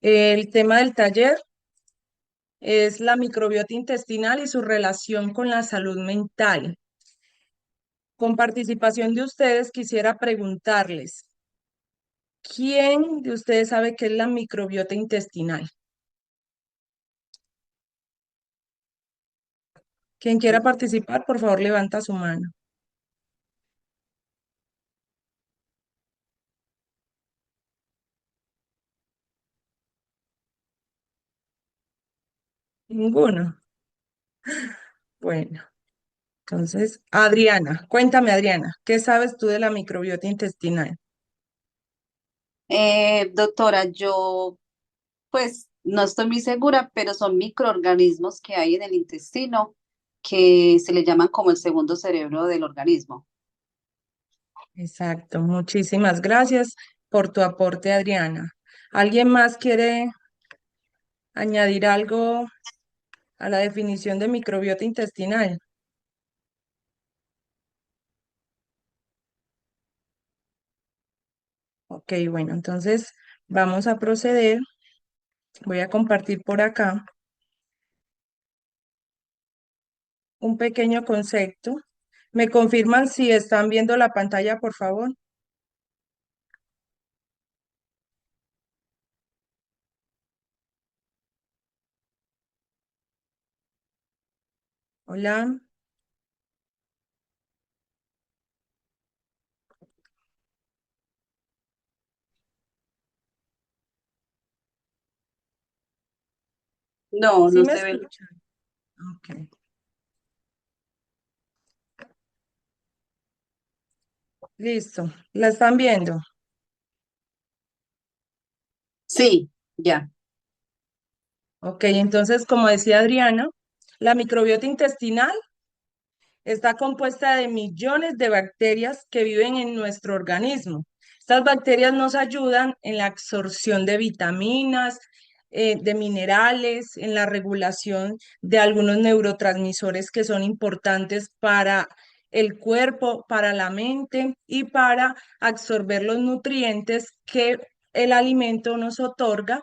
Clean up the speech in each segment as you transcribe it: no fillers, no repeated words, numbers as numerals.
El tema del taller es la microbiota intestinal y su relación con la salud mental. Con participación de ustedes, quisiera preguntarles, ¿quién de ustedes sabe qué es la microbiota intestinal? Quien quiera participar, por favor, levanta su mano. Ninguno. Bueno, entonces, Adriana, cuéntame, Adriana, ¿qué sabes tú de la microbiota intestinal? Doctora, yo pues no estoy muy segura, pero son microorganismos que hay en el intestino que se le llaman como el segundo cerebro del organismo. Exacto, muchísimas gracias por tu aporte, Adriana. ¿Alguien más quiere añadir algo a la definición de microbiota intestinal? Ok, bueno, entonces vamos a proceder. Voy a compartir por acá un pequeño concepto. ¿Me confirman si están viendo la pantalla, por favor? Hola. No, ¿Sí no me se ve. escuchan? Ok, listo. ¿La están viendo? Sí, ya. Ok, entonces, como decía Adriana, la microbiota intestinal está compuesta de millones de bacterias que viven en nuestro organismo. Estas bacterias nos ayudan en la absorción de vitaminas, de minerales, en la regulación de algunos neurotransmisores que son importantes para el cuerpo, para la mente y para absorber los nutrientes que el alimento nos otorga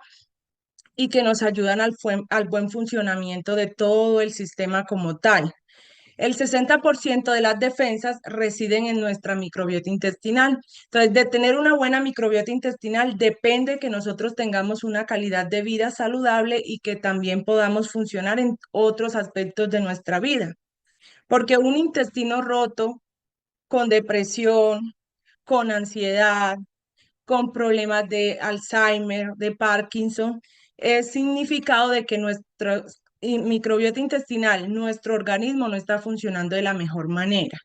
y que nos ayudan al buen funcionamiento de todo el sistema como tal. El 60% de las defensas residen en nuestra microbiota intestinal. Entonces, de tener una buena microbiota intestinal depende que nosotros tengamos una calidad de vida saludable y que también podamos funcionar en otros aspectos de nuestra vida. Porque un intestino roto, con depresión, con ansiedad, con problemas de Alzheimer, de Parkinson, es significado de que nuestra microbiota intestinal, nuestro organismo no está funcionando de la mejor manera.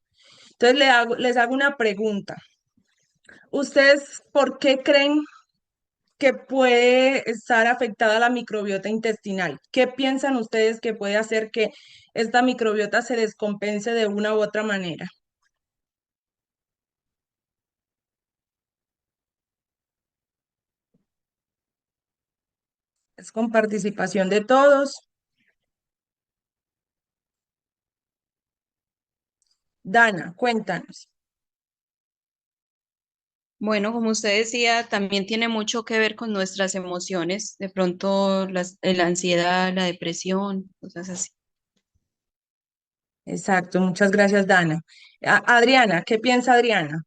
Entonces les hago una pregunta. ¿Ustedes por qué creen que puede estar afectada la microbiota intestinal? ¿Qué piensan ustedes que puede hacer que esta microbiota se descompense de una u otra manera? Es con participación de todos. Dana, cuéntanos. Bueno, como usted decía, también tiene mucho que ver con nuestras emociones, de pronto la ansiedad, la depresión, cosas así. Exacto, muchas gracias, Dana. Adriana, ¿qué piensa Adriana?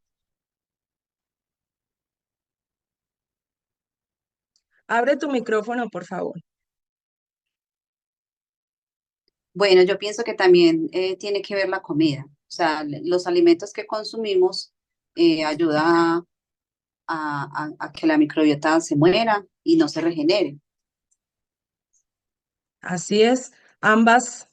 Abre tu micrófono, por favor. Bueno, yo pienso que también tiene que ver la comida. O sea, los alimentos que consumimos ayuda a que la microbiota se muera y no se regenere. Así es, ambas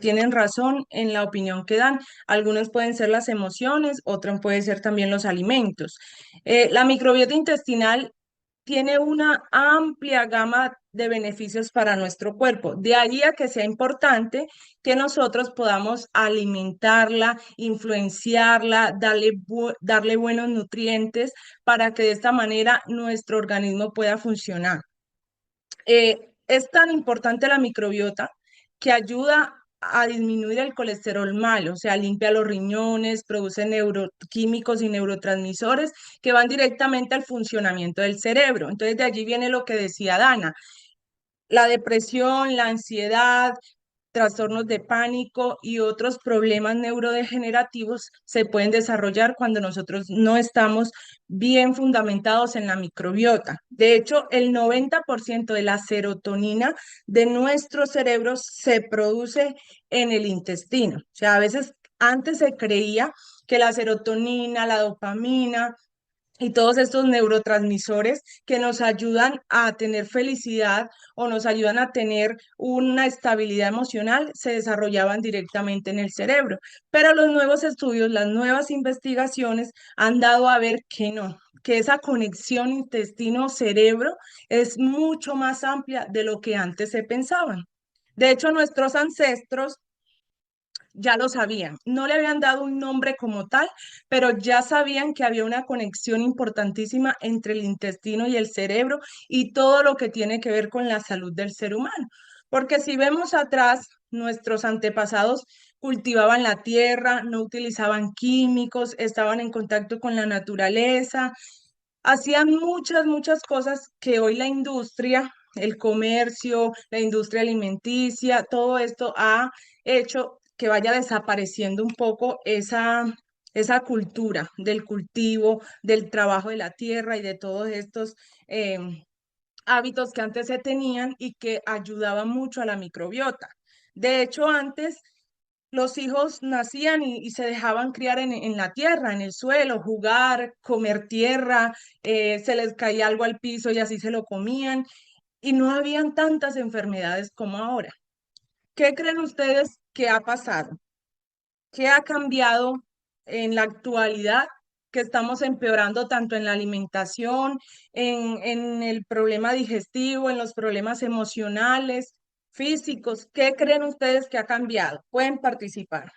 tienen razón en la opinión que dan. Algunas pueden ser las emociones, otras pueden ser también los alimentos. La microbiota intestinal tiene una amplia gama de beneficios para nuestro cuerpo. De ahí a que sea importante que nosotros podamos alimentarla, influenciarla, darle buenos nutrientes para que de esta manera nuestro organismo pueda funcionar. Es tan importante la microbiota que ayuda a disminuir el colesterol malo, o sea, limpia los riñones, produce neuroquímicos y neurotransmisores que van directamente al funcionamiento del cerebro. Entonces, de allí viene lo que decía Dana, la depresión, la ansiedad, trastornos de pánico y otros problemas neurodegenerativos se pueden desarrollar cuando nosotros no estamos bien fundamentados en la microbiota. De hecho, el 90% de la serotonina de nuestro cerebro se produce en el intestino. O sea, a veces antes se creía que la serotonina, la dopamina, y todos estos neurotransmisores que nos ayudan a tener felicidad o nos ayudan a tener una estabilidad emocional se desarrollaban directamente en el cerebro. Pero los nuevos estudios, las nuevas investigaciones han dado a ver que no, que esa conexión intestino-cerebro es mucho más amplia de lo que antes se pensaban. De hecho, nuestros ancestros ya lo sabían. No le habían dado un nombre como tal, pero ya sabían que había una conexión importantísima entre el intestino y el cerebro y todo lo que tiene que ver con la salud del ser humano. Porque si vemos atrás, nuestros antepasados cultivaban la tierra, no utilizaban químicos, estaban en contacto con la naturaleza, hacían muchas cosas que hoy la industria, el comercio, la industria alimenticia, todo esto ha hecho que vaya desapareciendo un poco esa cultura del cultivo, del trabajo de la tierra y de todos estos hábitos que antes se tenían y que ayudaban mucho a la microbiota. De hecho, antes los hijos nacían y se dejaban criar en la tierra, en el suelo, jugar, comer tierra, se les caía algo al piso y así se lo comían, y no habían tantas enfermedades como ahora. ¿Qué creen ustedes que ha pasado? ¿Qué ha cambiado en la actualidad que estamos empeorando tanto en la alimentación, en el problema digestivo, en los problemas emocionales, físicos? ¿Qué creen ustedes que ha cambiado? Pueden participar.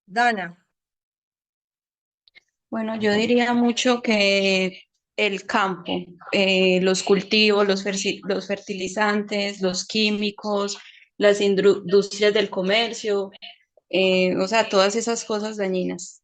Dana, Bueno, yo diría mucho que el campo, los cultivos, los fertilizantes, los químicos, las industrias del comercio, o sea, todas esas cosas dañinas.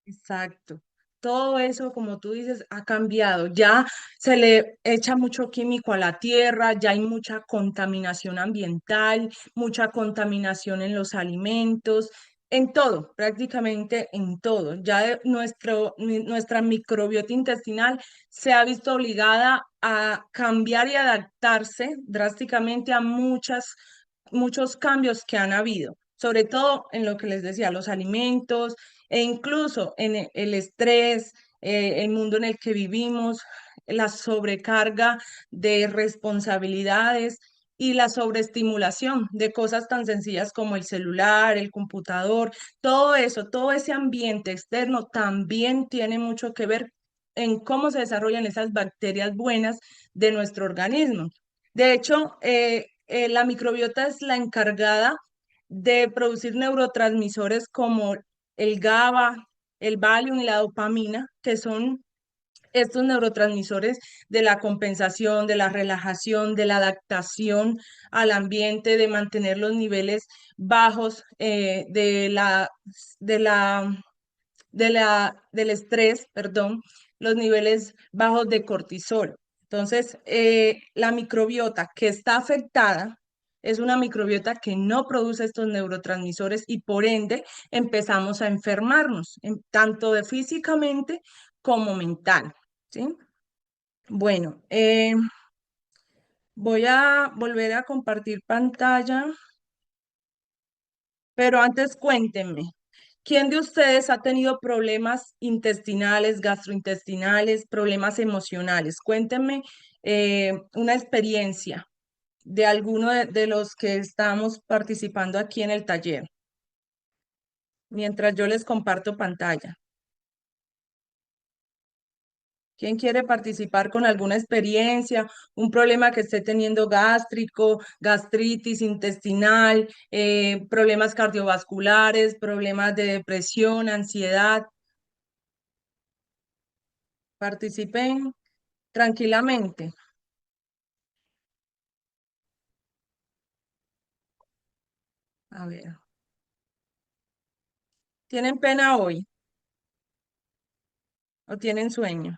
exacto. Todo eso, como tú dices, ha cambiado. Ya se le echa mucho químico a la tierra, ya hay mucha contaminación ambiental, mucha contaminación en los alimentos, en todo, prácticamente en todo. Ya nuestra microbiota intestinal se ha visto obligada a cambiar y adaptarse drásticamente a muchos cambios que han habido, sobre todo en lo que les decía, los alimentos e incluso en el estrés, el mundo en el que vivimos, la sobrecarga de responsabilidades y la sobreestimulación de cosas tan sencillas como el celular, el computador, todo eso, todo ese ambiente externo también tiene mucho que ver en cómo se desarrollan esas bacterias buenas de nuestro organismo. De hecho, la microbiota es la encargada de producir neurotransmisores como el GABA, el Valium y la dopamina, que son estos neurotransmisores de la compensación, de la relajación, de la adaptación al ambiente, de mantener los niveles bajos de la del estrés, perdón, los niveles bajos de cortisol. Entonces, la microbiota que está afectada es una microbiota que no produce estos neurotransmisores y por ende empezamos a enfermarnos, tanto de físicamente como mental, ¿sí? Bueno, voy a volver a compartir pantalla, pero antes cuéntenme. ¿Quién de ustedes ha tenido problemas intestinales, gastrointestinales, problemas emocionales? Cuéntenme una experiencia de alguno de los que estamos participando aquí en el taller, mientras yo les comparto pantalla. ¿Quién quiere participar con alguna experiencia, un problema que esté teniendo gástrico, gastritis intestinal, problemas cardiovasculares, problemas de depresión, ansiedad? Participen tranquilamente. A ver, ¿tienen pena hoy o tienen sueño?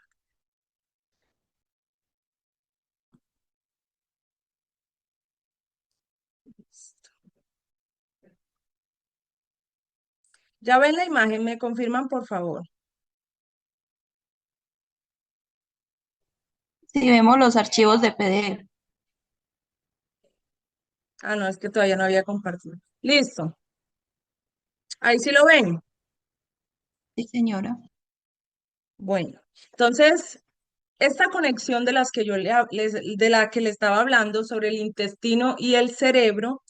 Ya ven la imagen, me confirman por favor. Si vemos los archivos de PDF. Ah, no, es que todavía no había compartido. Listo. Ahí sí lo ven. Sí, señora. Bueno, entonces, esta conexión de las que de la que le estaba hablando sobre el intestino y el cerebro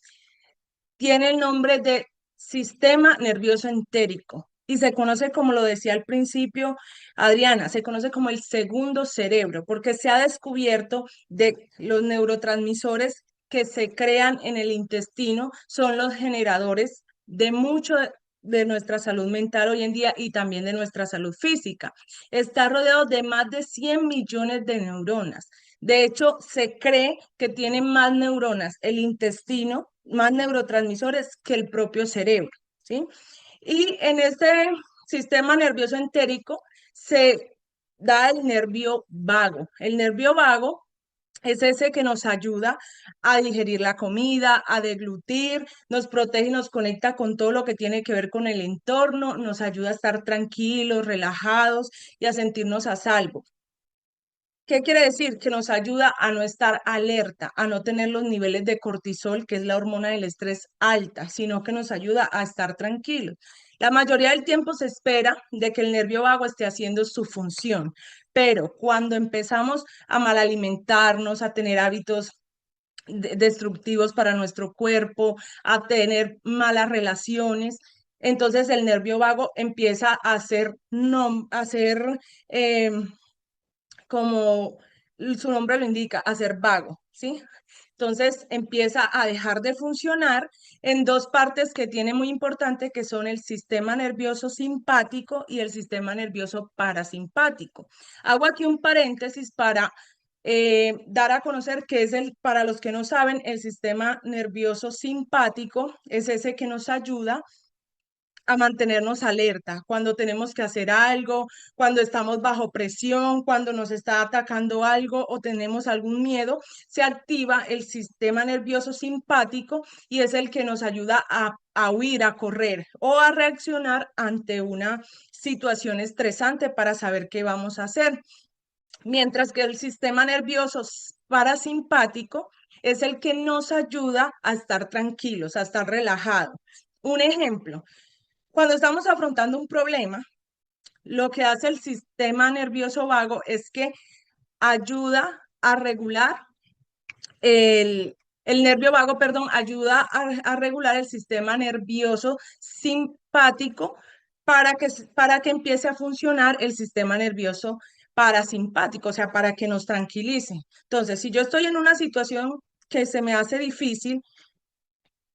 tiene el nombre de sistema nervioso entérico y se conoce, como lo decía al principio Adriana, se conoce como el segundo cerebro porque se ha descubierto de los neurotransmisores que se crean en el intestino son los generadores de mucho de nuestra salud mental hoy en día y también de nuestra salud física. Está rodeado de más de 100 millones de neuronas. De hecho, se cree que tiene más neuronas el intestino, más neurotransmisores que el propio cerebro, ¿sí? Y en este sistema nervioso entérico se da el nervio vago. El nervio vago es ese que nos ayuda a digerir la comida, a deglutir, nos protege y nos conecta con todo lo que tiene que ver con el entorno, nos ayuda a estar tranquilos, relajados y a sentirnos a salvo. ¿Qué quiere decir? Que nos ayuda a no estar alerta, a no tener los niveles de cortisol, que es la hormona del estrés alta, sino que nos ayuda a estar tranquilos. La mayoría del tiempo se espera de que el nervio vago esté haciendo su función, pero cuando empezamos a mal alimentarnos, a tener hábitos destructivos para nuestro cuerpo, a tener malas relaciones, entonces el nervio vago empieza a hacer, no, a hacer como su nombre lo indica, a ser vago, ¿sí? Entonces empieza a dejar de funcionar en dos partes que tiene muy importante, que son el sistema nervioso simpático y el sistema nervioso parasimpático. Hago aquí un paréntesis para dar a conocer que es para los que no saben, el sistema nervioso simpático es ese que nos ayuda a mantenernos alerta cuando tenemos que hacer algo, cuando estamos bajo presión, cuando nos está atacando algo o tenemos algún miedo, se activa el sistema nervioso simpático y es el que nos ayuda a huir, a correr o a reaccionar ante una situación estresante para saber qué vamos a hacer. Mientras que el sistema nervioso parasimpático es el que nos ayuda a estar tranquilos, a estar relajados. Un ejemplo, cuando estamos afrontando un problema, lo que hace el sistema nervioso vago es que ayuda a regular el nervio vago, perdón, ayuda a regular el sistema nervioso simpático para que empiece a funcionar el sistema nervioso parasimpático, o sea, para que nos tranquilice. Entonces, si yo estoy en una situación que se me hace difícil,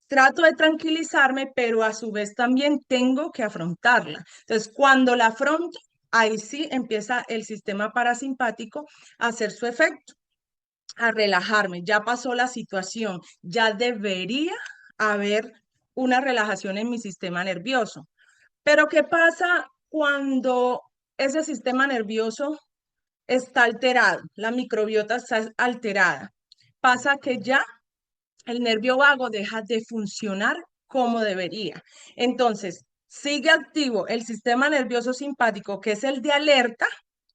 trato de tranquilizarme, pero a su vez también tengo que afrontarla. Entonces, cuando la afronto, ahí sí empieza el sistema parasimpático a hacer su efecto, a relajarme. Ya pasó la situación, ya debería haber una relajación en mi sistema nervioso. Pero ¿qué pasa cuando ese sistema nervioso está alterado? La microbiota está alterada. Pasa que ya el nervio vago deja de funcionar como debería. Entonces, sigue activo el sistema nervioso simpático, que es el de alerta,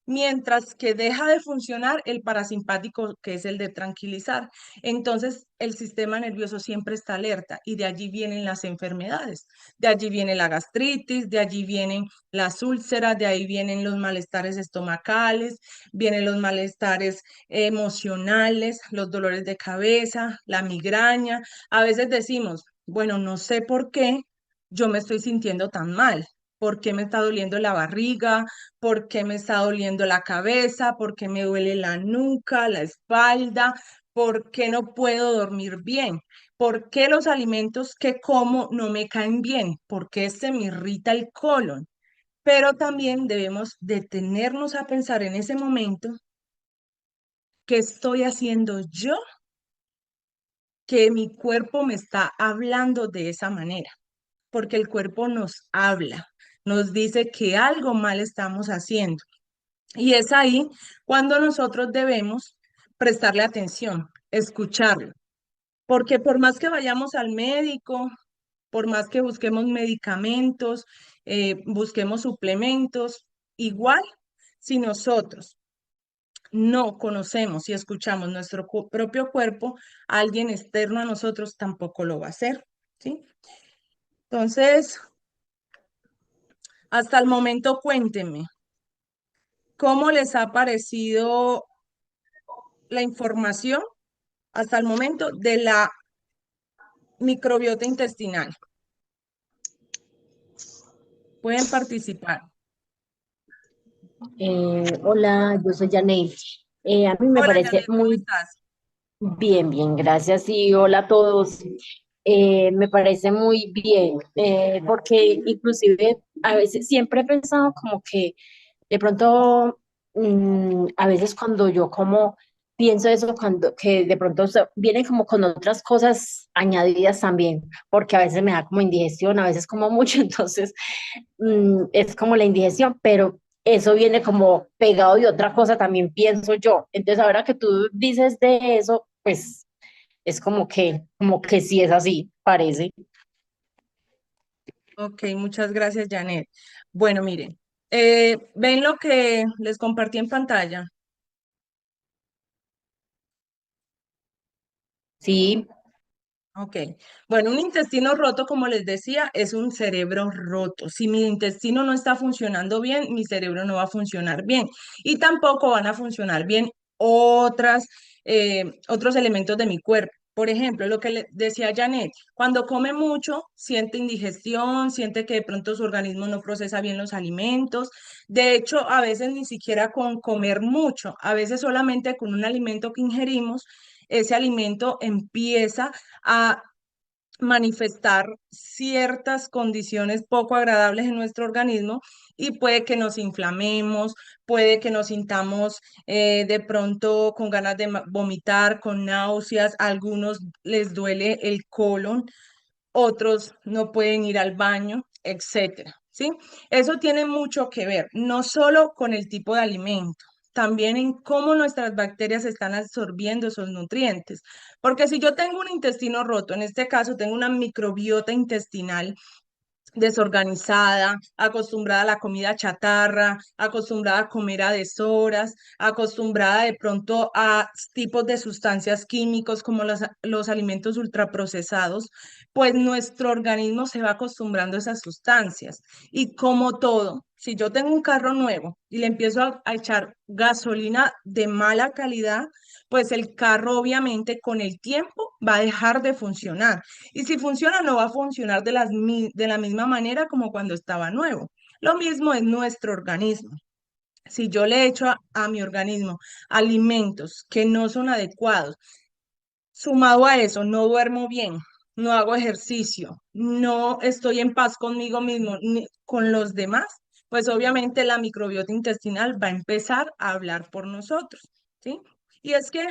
mientras que deja de funcionar el parasimpático, que es el de tranquilizar. Entonces, el sistema nervioso siempre está alerta y de allí vienen las enfermedades. De allí viene la gastritis, de allí vienen las úlceras, de ahí vienen los malestares estomacales, vienen los malestares emocionales, los dolores de cabeza, la migraña. A veces decimos, bueno, no sé por qué yo me estoy sintiendo tan mal, ¿Por qué me está doliendo la barriga? ¿Por qué me está doliendo la cabeza? ¿Por qué me duele la nuca, la espalda? ¿Por qué no puedo dormir bien? ¿Por qué los alimentos que como no me caen bien? ¿Por qué se me irrita el colon? Pero también debemos detenernos a pensar en ese momento qué estoy haciendo yo, que mi cuerpo me está hablando de esa manera, porque el cuerpo nos habla, nos dice que algo mal estamos haciendo. Y es ahí cuando nosotros debemos prestarle atención, escucharlo, porque por más que vayamos al médico, por más que busquemos medicamentos, busquemos suplementos, igual si nosotros no conocemos y escuchamos nuestro propio cuerpo, alguien externo a nosotros tampoco lo va a hacer, ¿sí? Entonces, hasta el momento cuéntenme, ¿cómo les ha parecido la información hasta el momento de la microbiota intestinal? Pueden participar. Hola, yo soy Janet. A mí me Hola, parece Janet, ¿cómo muy estás? bien, bien, gracias y hola a todos. Me parece muy bien, porque inclusive a veces siempre he pensado como que de pronto, a veces cuando yo como pienso eso, cuando que de pronto viene como con otras cosas añadidas también, porque a veces me da como indigestión, a veces como mucho, entonces es como la indigestión, pero eso viene como pegado de otra cosa también pienso yo. Entonces ahora que tú dices de eso, pues es como que sí es así, parece. Ok, muchas gracias, Janet. Bueno, miren, ¿ven lo que les compartí en pantalla? Sí, Ok, bueno, un intestino roto, como les decía, es un cerebro roto. Si mi intestino no está funcionando bien, mi cerebro no va a funcionar bien y tampoco van a funcionar bien otros elementos de mi cuerpo. Por ejemplo, lo que le decía Janet, cuando come mucho, siente indigestión, siente que de pronto su organismo no procesa bien los alimentos. De hecho, a veces ni siquiera con comer mucho, a veces solamente con un alimento que ingerimos, ese alimento empieza a manifestar ciertas condiciones poco agradables en nuestro organismo y puede que nos inflamemos, puede que nos sintamos de pronto con ganas de vomitar, con náuseas, a algunos les duele el colon, otros no pueden ir al baño, etcétera, ¿sí? Eso tiene mucho que ver, no solo con el tipo de alimento, también en cómo nuestras bacterias están absorbiendo esos nutrientes. Porque si yo tengo un intestino roto, en este caso tengo una microbiota intestinal desorganizada, acostumbrada a la comida chatarra, acostumbrada a comer a deshoras, acostumbrada de pronto a tipos de sustancias químicos como los alimentos ultraprocesados, pues nuestro organismo se va acostumbrando a esas sustancias. Y como todo, si yo tengo un carro nuevo y le empiezo a echar gasolina de mala calidad, pues el carro obviamente con el tiempo va a dejar de funcionar. Y si funciona, no va a funcionar de la misma manera como cuando estaba nuevo. Lo mismo es nuestro organismo. Si yo le echo a mi organismo alimentos que no son adecuados, sumado a eso, no duermo bien, no hago ejercicio, no estoy en paz conmigo mismo ni con los demás, pues obviamente la microbiota intestinal va a empezar a hablar por nosotros, ¿sí? Y es que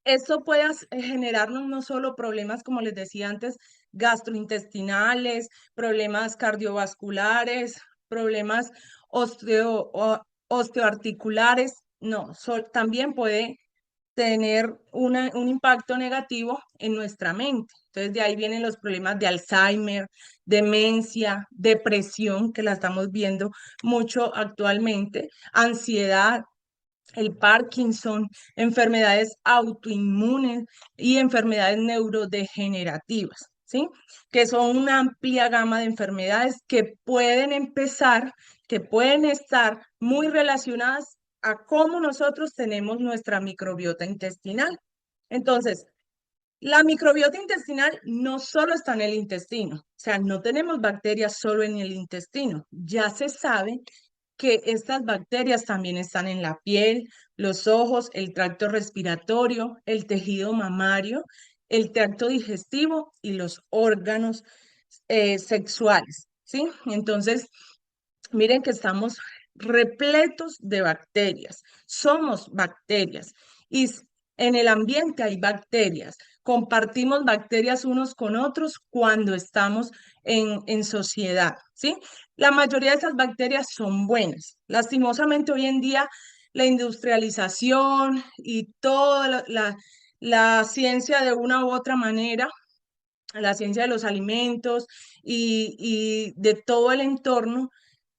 esto puede generarnos no solo problemas, como les decía antes, gastrointestinales, problemas cardiovasculares, problemas osteoarticulares, no, también puede tener un impacto negativo en nuestra mente. Entonces, de ahí vienen los problemas de Alzheimer, demencia, depresión, que la estamos viendo mucho actualmente, ansiedad, el Parkinson, enfermedades autoinmunes y enfermedades neurodegenerativas, ¿sí? Que son una amplia gama de enfermedades que pueden empezar, que pueden estar muy relacionadas a cómo nosotros tenemos nuestra microbiota intestinal. Entonces, La microbiota intestinal no solo está en el intestino, o sea, no tenemos bacterias solo en el intestino. Ya se sabe que estas bacterias también están en la piel, los ojos, el tracto respiratorio, el tejido mamario, el tracto digestivo y los órganos sexuales, ¿sí? Entonces, miren que estamos repletos de bacterias, somos bacterias y en el ambiente hay bacterias. Compartimos bacterias unos con otros cuando estamos en sociedad, ¿sí? La mayoría de esas bacterias son buenas. Lastimosamente hoy en día la industrialización y toda la ciencia de una u otra manera, la ciencia de los alimentos y de todo el entorno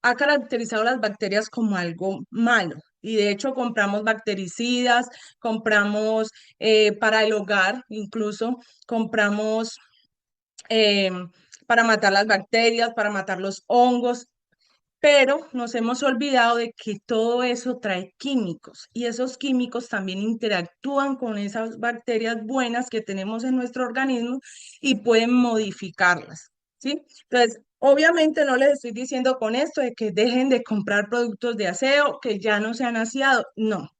ha caracterizado las bacterias como algo malo. Y de hecho compramos bactericidas, compramos para el hogar, incluso compramos eh, para matar las bacterias, para matar los hongos, pero nos hemos olvidado de que todo eso trae químicos y esos químicos también interactúan con esas bacterias buenas que tenemos en nuestro organismo y pueden modificarlas, ¿sí? Entonces, obviamente no les estoy diciendo con esto de que dejen de comprar productos de aseo, que ya no sean aseados, no,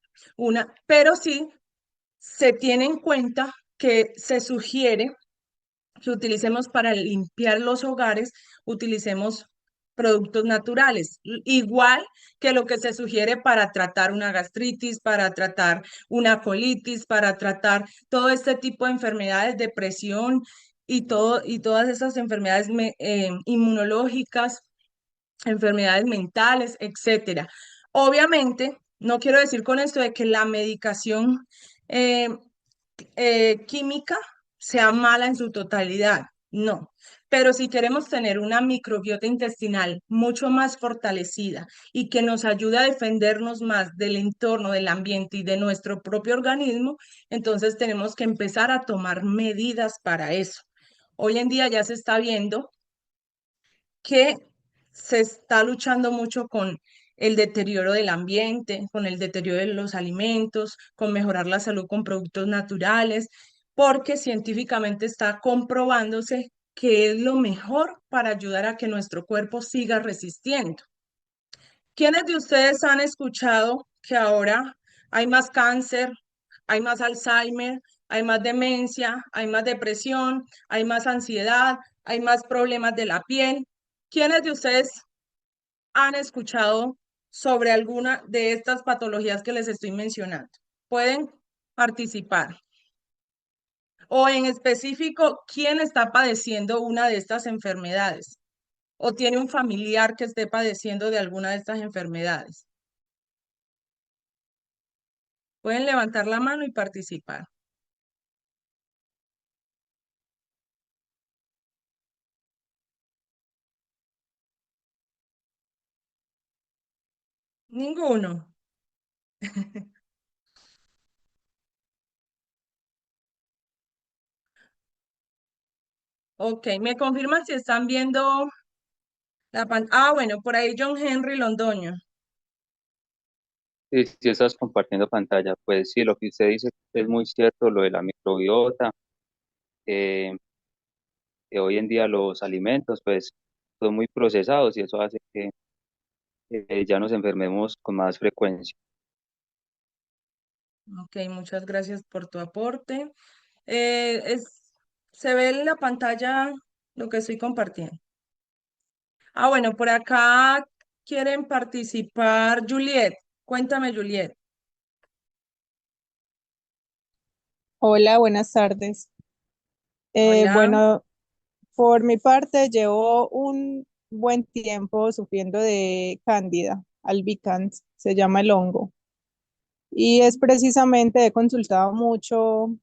pero sí se tiene en cuenta que se sugiere que utilicemos para limpiar los hogares, utilicemos productos naturales, igual que lo que se sugiere para tratar una gastritis, para tratar una colitis, para tratar todo este tipo de enfermedades, depresión y todas esas enfermedades inmunológicas, enfermedades mentales, etcétera. Obviamente, no quiero decir con esto de que la medicación eh, química sea mala en su totalidad, no. Pero si queremos tener una microbiota intestinal mucho más fortalecida y que nos ayude a defendernos más del entorno, del ambiente y de nuestro propio organismo, entonces tenemos que empezar a tomar medidas para eso. Hoy en día ya se está viendo que se está luchando mucho con el deterioro del ambiente, con el deterioro de los alimentos, con mejorar la salud con productos naturales, porque científicamente está comprobándose que es lo mejor para ayudar a que nuestro cuerpo siga resistiendo. ¿Quiénes de ustedes han escuchado que ahora hay más cáncer, hay más Alzheimer, hay más demencia, hay más depresión, hay más ansiedad, hay más problemas de la piel? ¿Quiénes de ustedes han escuchado sobre alguna de estas patologías que les estoy mencionando? Pueden participar. O en específico, ¿quién está padeciendo una de estas enfermedades? ¿O tiene un familiar que esté padeciendo de alguna de estas enfermedades? Pueden levantar la mano y participar. Ninguno. Ok, ¿me confirman si están viendo la pantalla? Ah, bueno, por ahí John Henry Londoño. Sí, si estás compartiendo pantalla, pues sí, lo que usted dice es muy cierto, lo de la microbiota, eh, que hoy en día los alimentos pues son muy procesados y eso hace que ya nos enfermemos con más frecuencia. Ok, muchas gracias por tu aporte. Se ve en la pantalla lo que estoy compartiendo. Ah, bueno, por acá quieren participar Juliet. Cuéntame, Juliet. Hola, buenas tardes. Hola. Bueno, por mi parte, llevo un buen tiempo sufriendo de cándida albicans, se llama el hongo. Y es precisamente, he consultado mucho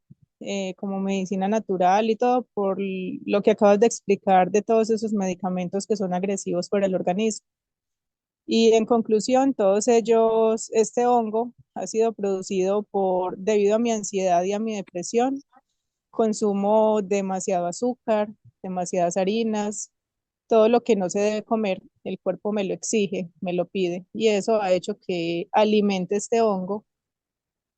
como medicina natural y todo por lo que acabas de explicar de todos esos medicamentos que son agresivos para el organismo. Y en conclusión, todos ellos, este hongo ha sido producido debido a mi ansiedad y a mi depresión. Consumo demasiado azúcar, demasiadas harinas, todo lo que no se debe comer, el cuerpo me lo exige, me lo pide, y eso ha hecho que alimente este hongo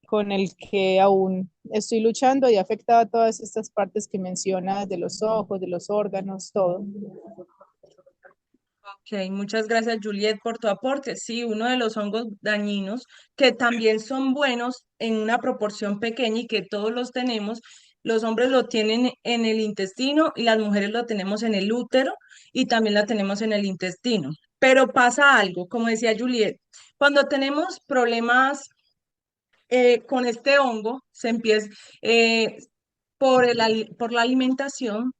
con el que aún estoy luchando y ha afectado a todas estas partes que mencionas, de los ojos, de los órganos, todo. Ok, muchas gracias, Juliet, por tu aporte. Sí, uno de los hongos dañinos que también son buenos en una proporción pequeña y que todos los tenemos. Los hombres lo tienen en el intestino y las mujeres lo tenemos en el útero y también la tenemos en el intestino. Pero pasa algo, como decía Juliet, cuando tenemos problemas con este hongo se empieza por la alimentación,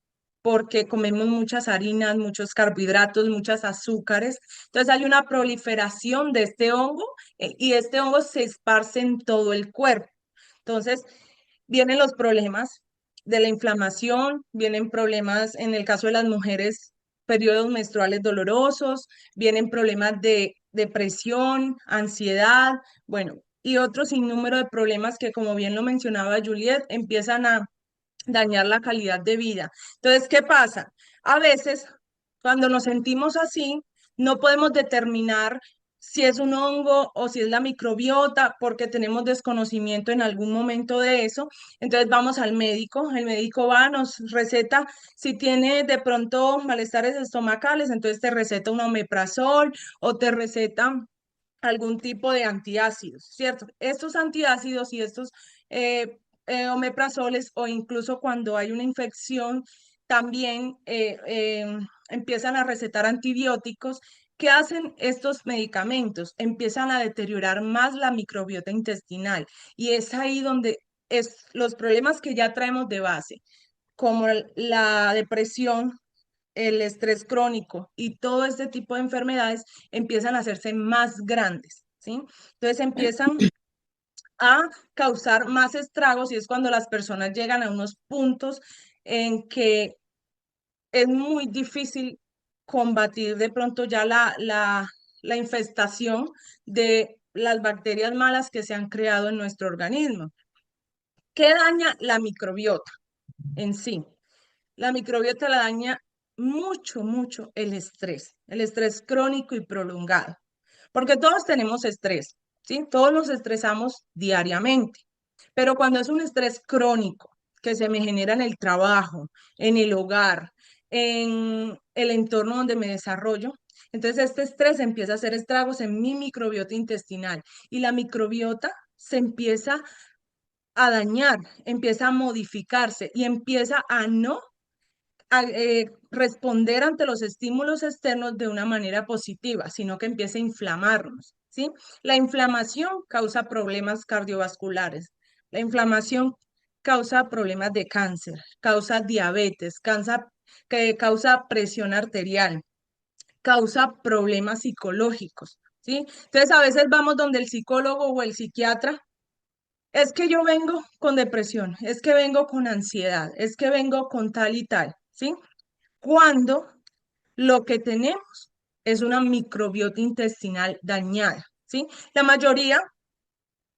porque comemos muchas harinas, muchos carbohidratos, muchas azúcares. Entonces hay una proliferación de este hongo y este hongo se esparce en todo el cuerpo. Entonces vienen los problemas de la inflamación, vienen problemas en el caso de las mujeres, periodos menstruales dolorosos, vienen problemas de depresión, ansiedad, bueno, y otro sinnúmero de problemas que, como bien lo mencionaba Juliet, empiezan a dañar la calidad de vida. Entonces, ¿qué pasa? A veces, cuando nos sentimos así, no podemos determinar si es un hongo o si es la microbiota, porque tenemos desconocimiento en algún momento de eso. Entonces vamos al médico, el médico va, nos receta, si tiene de pronto malestares estomacales, entonces te receta un omeprazol o te receta algún tipo de antiácidos, ¿cierto? Estos antiácidos y estos omeprazoles o incluso cuando hay una infección, también empiezan a recetar antibióticos. ¿Qué hacen estos medicamentos? Empiezan a deteriorar más la microbiota intestinal y es ahí donde los problemas que ya traemos de base, como la depresión, el estrés crónico y todo este tipo de enfermedades empiezan a hacerse más grandes, ¿sí? Entonces empiezan a causar más estragos y es cuando las personas llegan a unos puntos en que es muy difícil combatir de pronto ya la infestación de las bacterias malas que se han creado en nuestro organismo. ¿Qué daña la microbiota en sí? La microbiota la daña mucho, mucho el estrés crónico y prolongado, porque todos tenemos estrés, ¿sí? Todos nos estresamos diariamente, pero cuando es un estrés crónico que se me genera en el trabajo, en el hogar, en el entorno donde me desarrollo, entonces este estrés empieza a hacer estragos en mi microbiota intestinal y la microbiota se empieza a dañar, empieza a modificarse y empieza a no responder ante los estímulos externos de una manera positiva, sino que empieza a inflamarnos, ¿sí? La inflamación causa problemas cardiovasculares, la inflamación causa problemas de cáncer, causa diabetes, que causa presión arterial, causa problemas psicológicos, ¿sí? Entonces a veces vamos donde el psicólogo o el psiquiatra. Es que yo vengo con depresión, es que vengo con ansiedad, es que vengo con tal y tal, ¿sí? Cuando lo que tenemos es una microbiota intestinal dañada, ¿sí? La mayoría,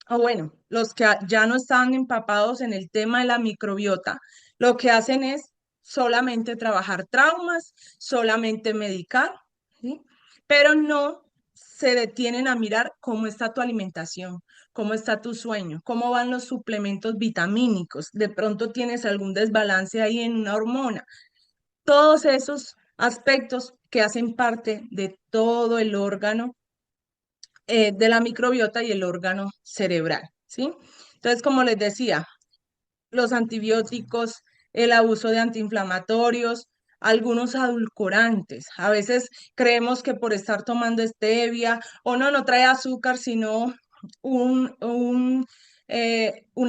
o bueno, los que ya no están empapados en el tema de la microbiota, lo que hacen es solamente trabajar traumas, solamente medicar, ¿sí? Pero no se detienen a mirar cómo está tu alimentación, cómo está tu sueño, cómo van los suplementos vitamínicos, de pronto tienes algún desbalance ahí en una hormona, todos esos aspectos que hacen parte de todo el órgano de la microbiota y el órgano cerebral, ¿sí? Entonces, como les decía, los antibióticos, el abuso de antiinflamatorios, algunos adulcorantes. A veces creemos que por estar tomando stevia o no, no trae azúcar, sino un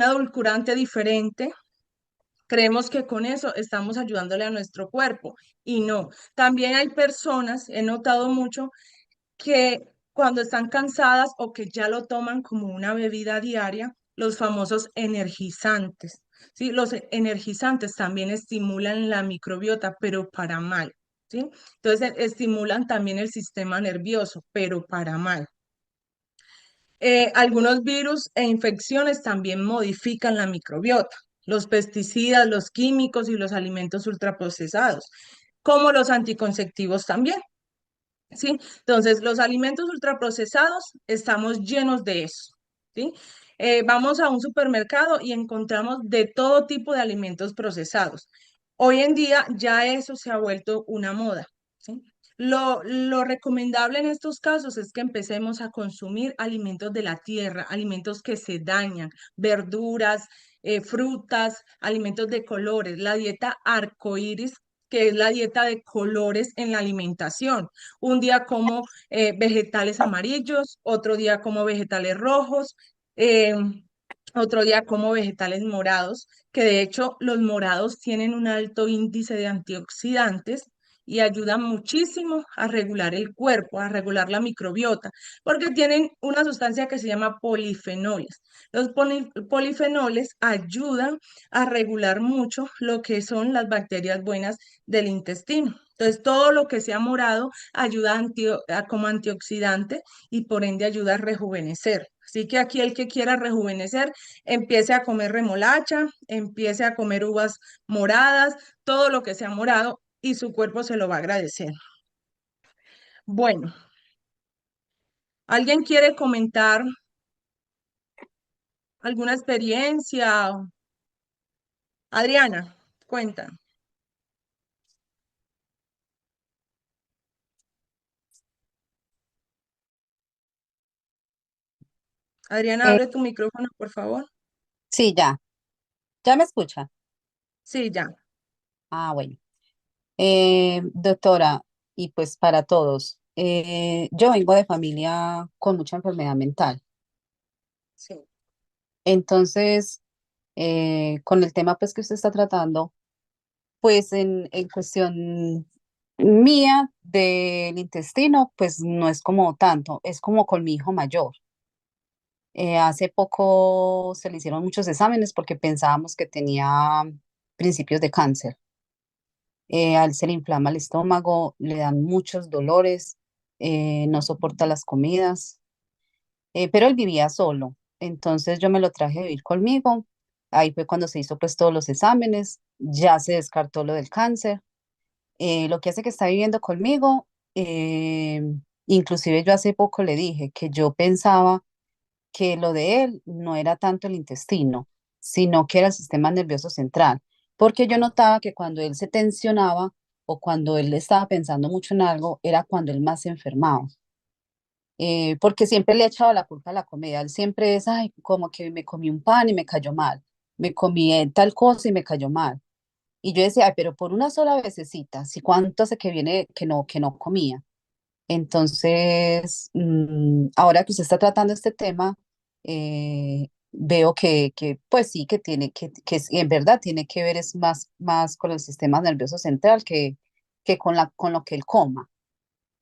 adulcorante diferente. Creemos que con eso estamos ayudándole a nuestro cuerpo y no. También hay personas, he notado mucho, que cuando están cansadas o que ya lo toman como una bebida diaria, los famosos energizantes. ¿Sí? Los energizantes también estimulan la microbiota, pero para mal. ¿Sí? Entonces, estimulan también el sistema nervioso, pero para mal. Algunos virus e infecciones también modifican la microbiota, los pesticidas, los químicos y los alimentos ultraprocesados, como los anticonceptivos también. ¿Sí? Entonces, los alimentos ultraprocesados estamos llenos de eso, ¿sí? Vamos a un supermercado y encontramos de todo tipo de alimentos procesados. Hoy en día ya eso se ha vuelto una moda, ¿sí? Lo recomendable en estos casos es que empecemos a consumir alimentos de la tierra, alimentos que se dañan, verduras, frutas, alimentos de colores, la dieta arcoíris, que es la dieta de colores en la alimentación. Un día como vegetales amarillos, otro día como vegetales rojos, eh, otro día como vegetales morados, que de hecho los morados tienen un alto índice de antioxidantes y ayudan muchísimo a regular el cuerpo, a regular la microbiota, porque tienen una sustancia que se llama polifenoles. Los polifenoles ayudan a regular mucho lo que son las bacterias buenas del intestino. Entonces, todo lo que sea morado ayuda como antioxidante y por ende ayuda a rejuvenecer. Así que aquí el que quiera rejuvenecer, empiece a comer remolacha, empiece a comer uvas moradas, todo lo que sea morado y su cuerpo se lo va a agradecer. Bueno, ¿alguien quiere comentar alguna experiencia? Adriana, cuenta. Adriana, Eh, abre tu micrófono, por favor. sí, ya me escucha. Sí, ya. Ah, bueno. Doctora, y pues para todos, yo vengo de familia con mucha enfermedad mental. Sí. Entonces, con el tema pues que usted está tratando, pues en cuestión mía del intestino, pues no es como tanto, es como con mi hijo mayor. Hace poco se le hicieron muchos exámenes porque pensábamos que tenía principios de cáncer. A él se le inflama el estómago, le dan muchos dolores, no soporta las comidas, pero él vivía solo. Entonces yo me lo traje a vivir conmigo. Ahí fue cuando se hizo pues todos los exámenes, ya se descartó lo del cáncer. Lo que hace que está viviendo conmigo, inclusive yo hace poco le dije que yo pensaba que lo de él no era tanto el intestino, sino que era el sistema nervioso central, porque yo notaba que cuando él se tensionaba o cuando él estaba pensando mucho en algo, era cuando él más se enfermaba. Porque siempre le he echado la culpa a la comida, él siempre es, ay, como que me comí un pan y me cayó mal, me comí tal cosa y me cayó mal. Y yo decía, "Ay, pero por una sola vecesita, si cuánto hace que viene que no comía". Entonces, ahora que usted está tratando este tema, veo que pues sí, que tiene en verdad tiene que ver es más con el sistema nervioso central que con lo que él coma,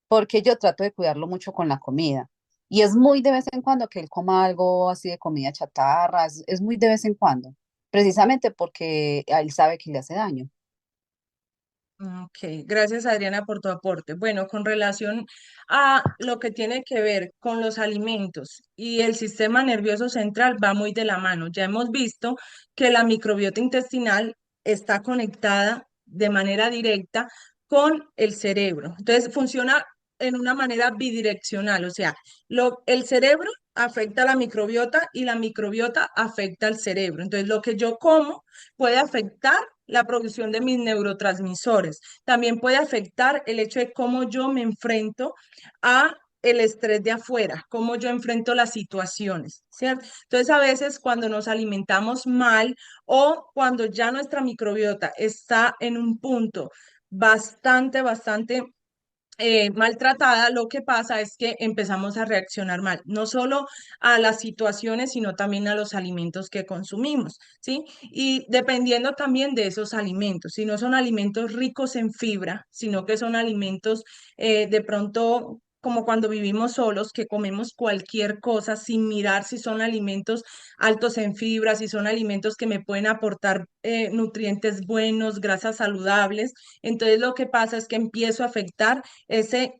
porque yo trato de cuidarlo mucho con la comida. Y es muy de vez en cuando que él coma algo así de comida chatarra, es muy de vez en cuando, precisamente porque él sabe que le hace daño. Ok, gracias Adriana por tu aporte. Bueno, con relación a lo que tiene que ver con los alimentos y el sistema nervioso central va muy de la mano. Ya hemos visto que la microbiota intestinal está conectada de manera directa con el cerebro. Entonces funciona en una manera bidireccional, o sea, el cerebro afecta a la microbiota y la microbiota afecta al cerebro. Entonces lo que yo como puede afectar la producción de mis neurotransmisores. También puede afectar el hecho de cómo yo me enfrento a el estrés de afuera, cómo yo enfrento las situaciones, ¿cierto? Entonces, a veces cuando nos alimentamos mal o cuando ya nuestra microbiota está en un punto bastante maltratada, lo que pasa es que empezamos a reaccionar mal, no solo a las situaciones, sino también a los alimentos que consumimos, ¿sí? Y dependiendo también de esos alimentos, si no son alimentos ricos en fibra, sino que son alimentos de pronto como cuando vivimos solos, que comemos cualquier cosa sin mirar si son alimentos altos en fibra, si son alimentos que me pueden aportar nutrientes buenos, grasas saludables. Entonces lo que pasa es que empiezo a afectar ese,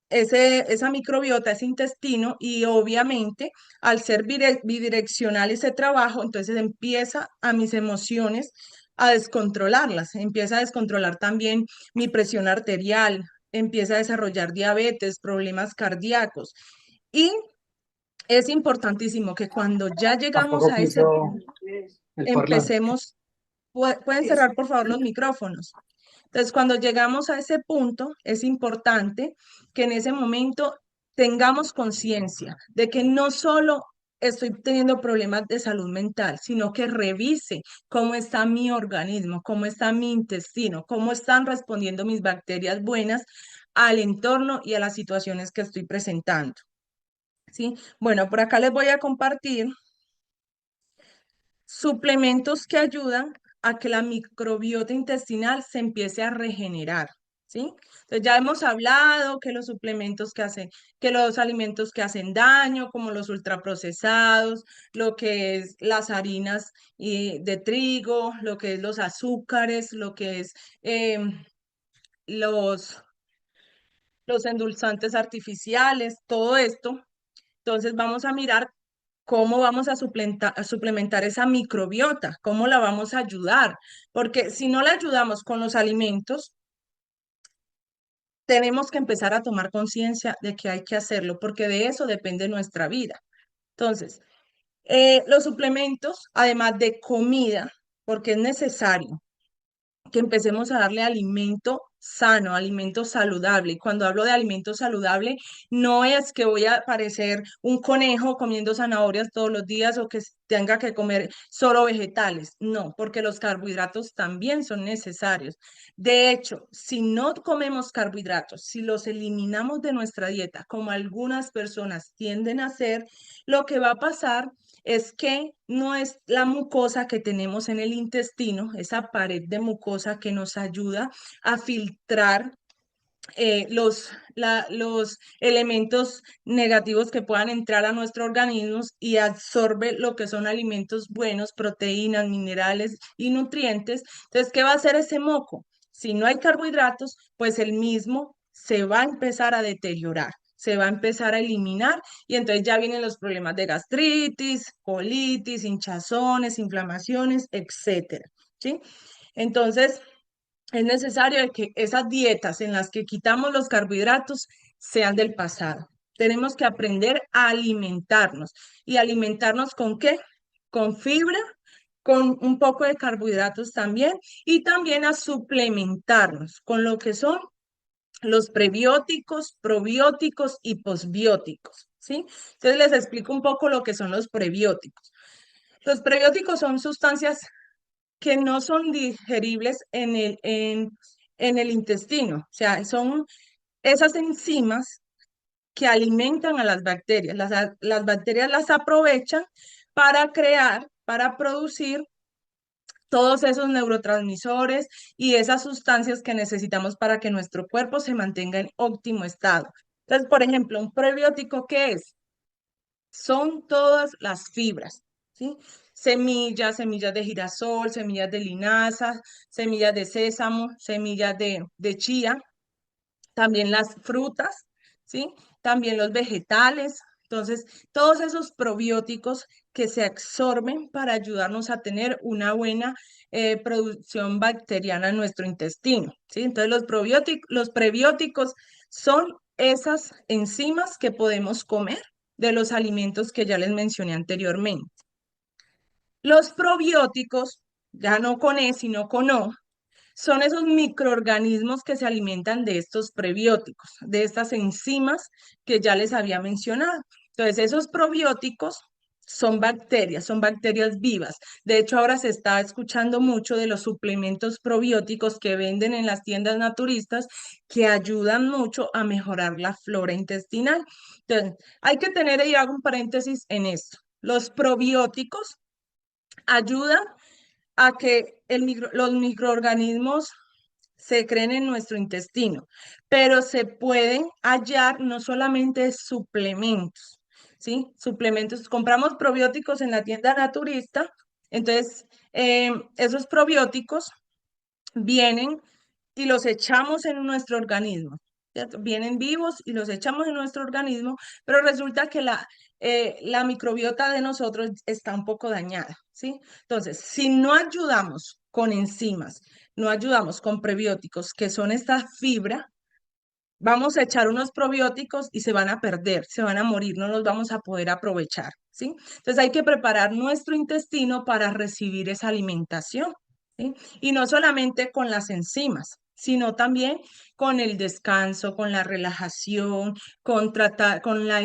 esa microbiota, ese intestino, y obviamente al ser bidireccional ese trabajo, entonces empieza a mis emociones a descontrolarlas, empieza a descontrolar también mi presión arterial, empieza a desarrollar diabetes, problemas cardíacos. Y es importantísimo que cuando ya llegamos Tampoco a ese quiso punto, el parlante. empecemos, pueden cerrar por favor los micrófonos. Entonces, cuando llegamos a ese punto, es importante que en ese momento tengamos conciencia de que no solo estoy teniendo problemas de salud mental, sino que revise cómo está mi organismo, cómo está mi intestino, cómo están respondiendo mis bacterias buenas al entorno y a las situaciones que estoy presentando. ¿Sí? Bueno, por acá les voy a compartir suplementos que ayudan a que la microbiota intestinal se empiece a regenerar, ¿sí? Entonces ya hemos hablado que los suplementos que hacen, que los alimentos que hacen daño, como los ultraprocesados, lo que es las harinas de trigo, lo que es los azúcares, lo que es los, los endulzantes artificiales, todo esto. Entonces vamos a mirar cómo vamos a suplementar esa microbiota, cómo la vamos a ayudar, porque si no la ayudamos con los alimentos, tenemos que empezar a tomar conciencia de que hay que hacerlo, porque de eso depende nuestra vida. Entonces, los suplementos, además de comida, porque es necesario que empecemos a darle alimento sano, alimento saludable. Y cuando hablo de alimento saludable, no es que voy a parecer un conejo comiendo zanahorias todos los días o que tenga que comer solo vegetales. No, porque los carbohidratos también son necesarios. De hecho, si no comemos carbohidratos, si los eliminamos de nuestra dieta, como algunas personas tienden a hacer, lo que va a pasar es que no es la mucosa que tenemos en el intestino, esa pared de mucosa que nos ayuda a filtrar los elementos negativos que puedan entrar a nuestro organismo y absorbe lo que son alimentos buenos, proteínas, minerales y nutrientes. Entonces, ¿qué va a hacer ese moco? Si no hay carbohidratos, pues el mismo se va a empezar a deteriorar, se va a empezar a eliminar y entonces ya vienen los problemas de gastritis, colitis, hinchazones, inflamaciones, etcétera, ¿sí? Entonces, es necesario que esas dietas en las que quitamos los carbohidratos sean del pasado. Tenemos que aprender a alimentarnos. ¿Y alimentarnos con qué? Con fibra, con un poco de carbohidratos también y también a suplementarnos con lo que son los prebióticos, probióticos y posbióticos, ¿sí? Entonces les explico un poco lo que son los prebióticos. Los prebióticos son sustancias que no son digeribles en el intestino. O sea, son esas enzimas que alimentan a las bacterias. Las bacterias las aprovechan para crear, para producir todos esos neurotransmisores y esas sustancias que necesitamos para que nuestro cuerpo se mantenga en óptimo estado. Entonces, por ejemplo, un prebiótico, ¿qué es? Son todas las fibras, ¿sí? Semillas, semillas de girasol, semillas de linaza, semillas de sésamo, semillas de chía, también las frutas, ¿sí? También los vegetales. Entonces, todos esos probióticos que se absorben para ayudarnos a tener una buena producción bacteriana en nuestro intestino, ¿sí? Entonces, los prebióticos son esas enzimas que podemos comer de los alimentos que ya les mencioné anteriormente. Los probióticos, ya no con E, sino con O, son esos microorganismos que se alimentan de estos prebióticos, de estas enzimas que ya les había mencionado. Entonces, esos probióticos son bacterias vivas. De hecho, ahora se está escuchando mucho de los suplementos probióticos que venden en las tiendas naturistas que ayudan mucho a mejorar la flora intestinal. Entonces, hay que tener, y hago un paréntesis en esto, los probióticos ayudan a que los microorganismos se creen en nuestro intestino, pero se pueden hallar no solamente suplementos, ¿sí? Suplementos, compramos probióticos en la tienda naturista, entonces esos probióticos vienen y los echamos en nuestro organismo, ¿cierto? Vienen vivos y los echamos en nuestro organismo, pero resulta que la microbiota de nosotros está un poco dañada, ¿sí? Entonces, si no ayudamos con enzimas, no ayudamos con prebióticos, que son esta fibra, vamos a echar unos probióticos y se van a perder, se van a morir, no los vamos a poder aprovechar, ¿sí? Entonces hay que preparar nuestro intestino para recibir esa alimentación, ¿sí? Y no solamente con las enzimas, sino también con el descanso, con la relajación, con tratar,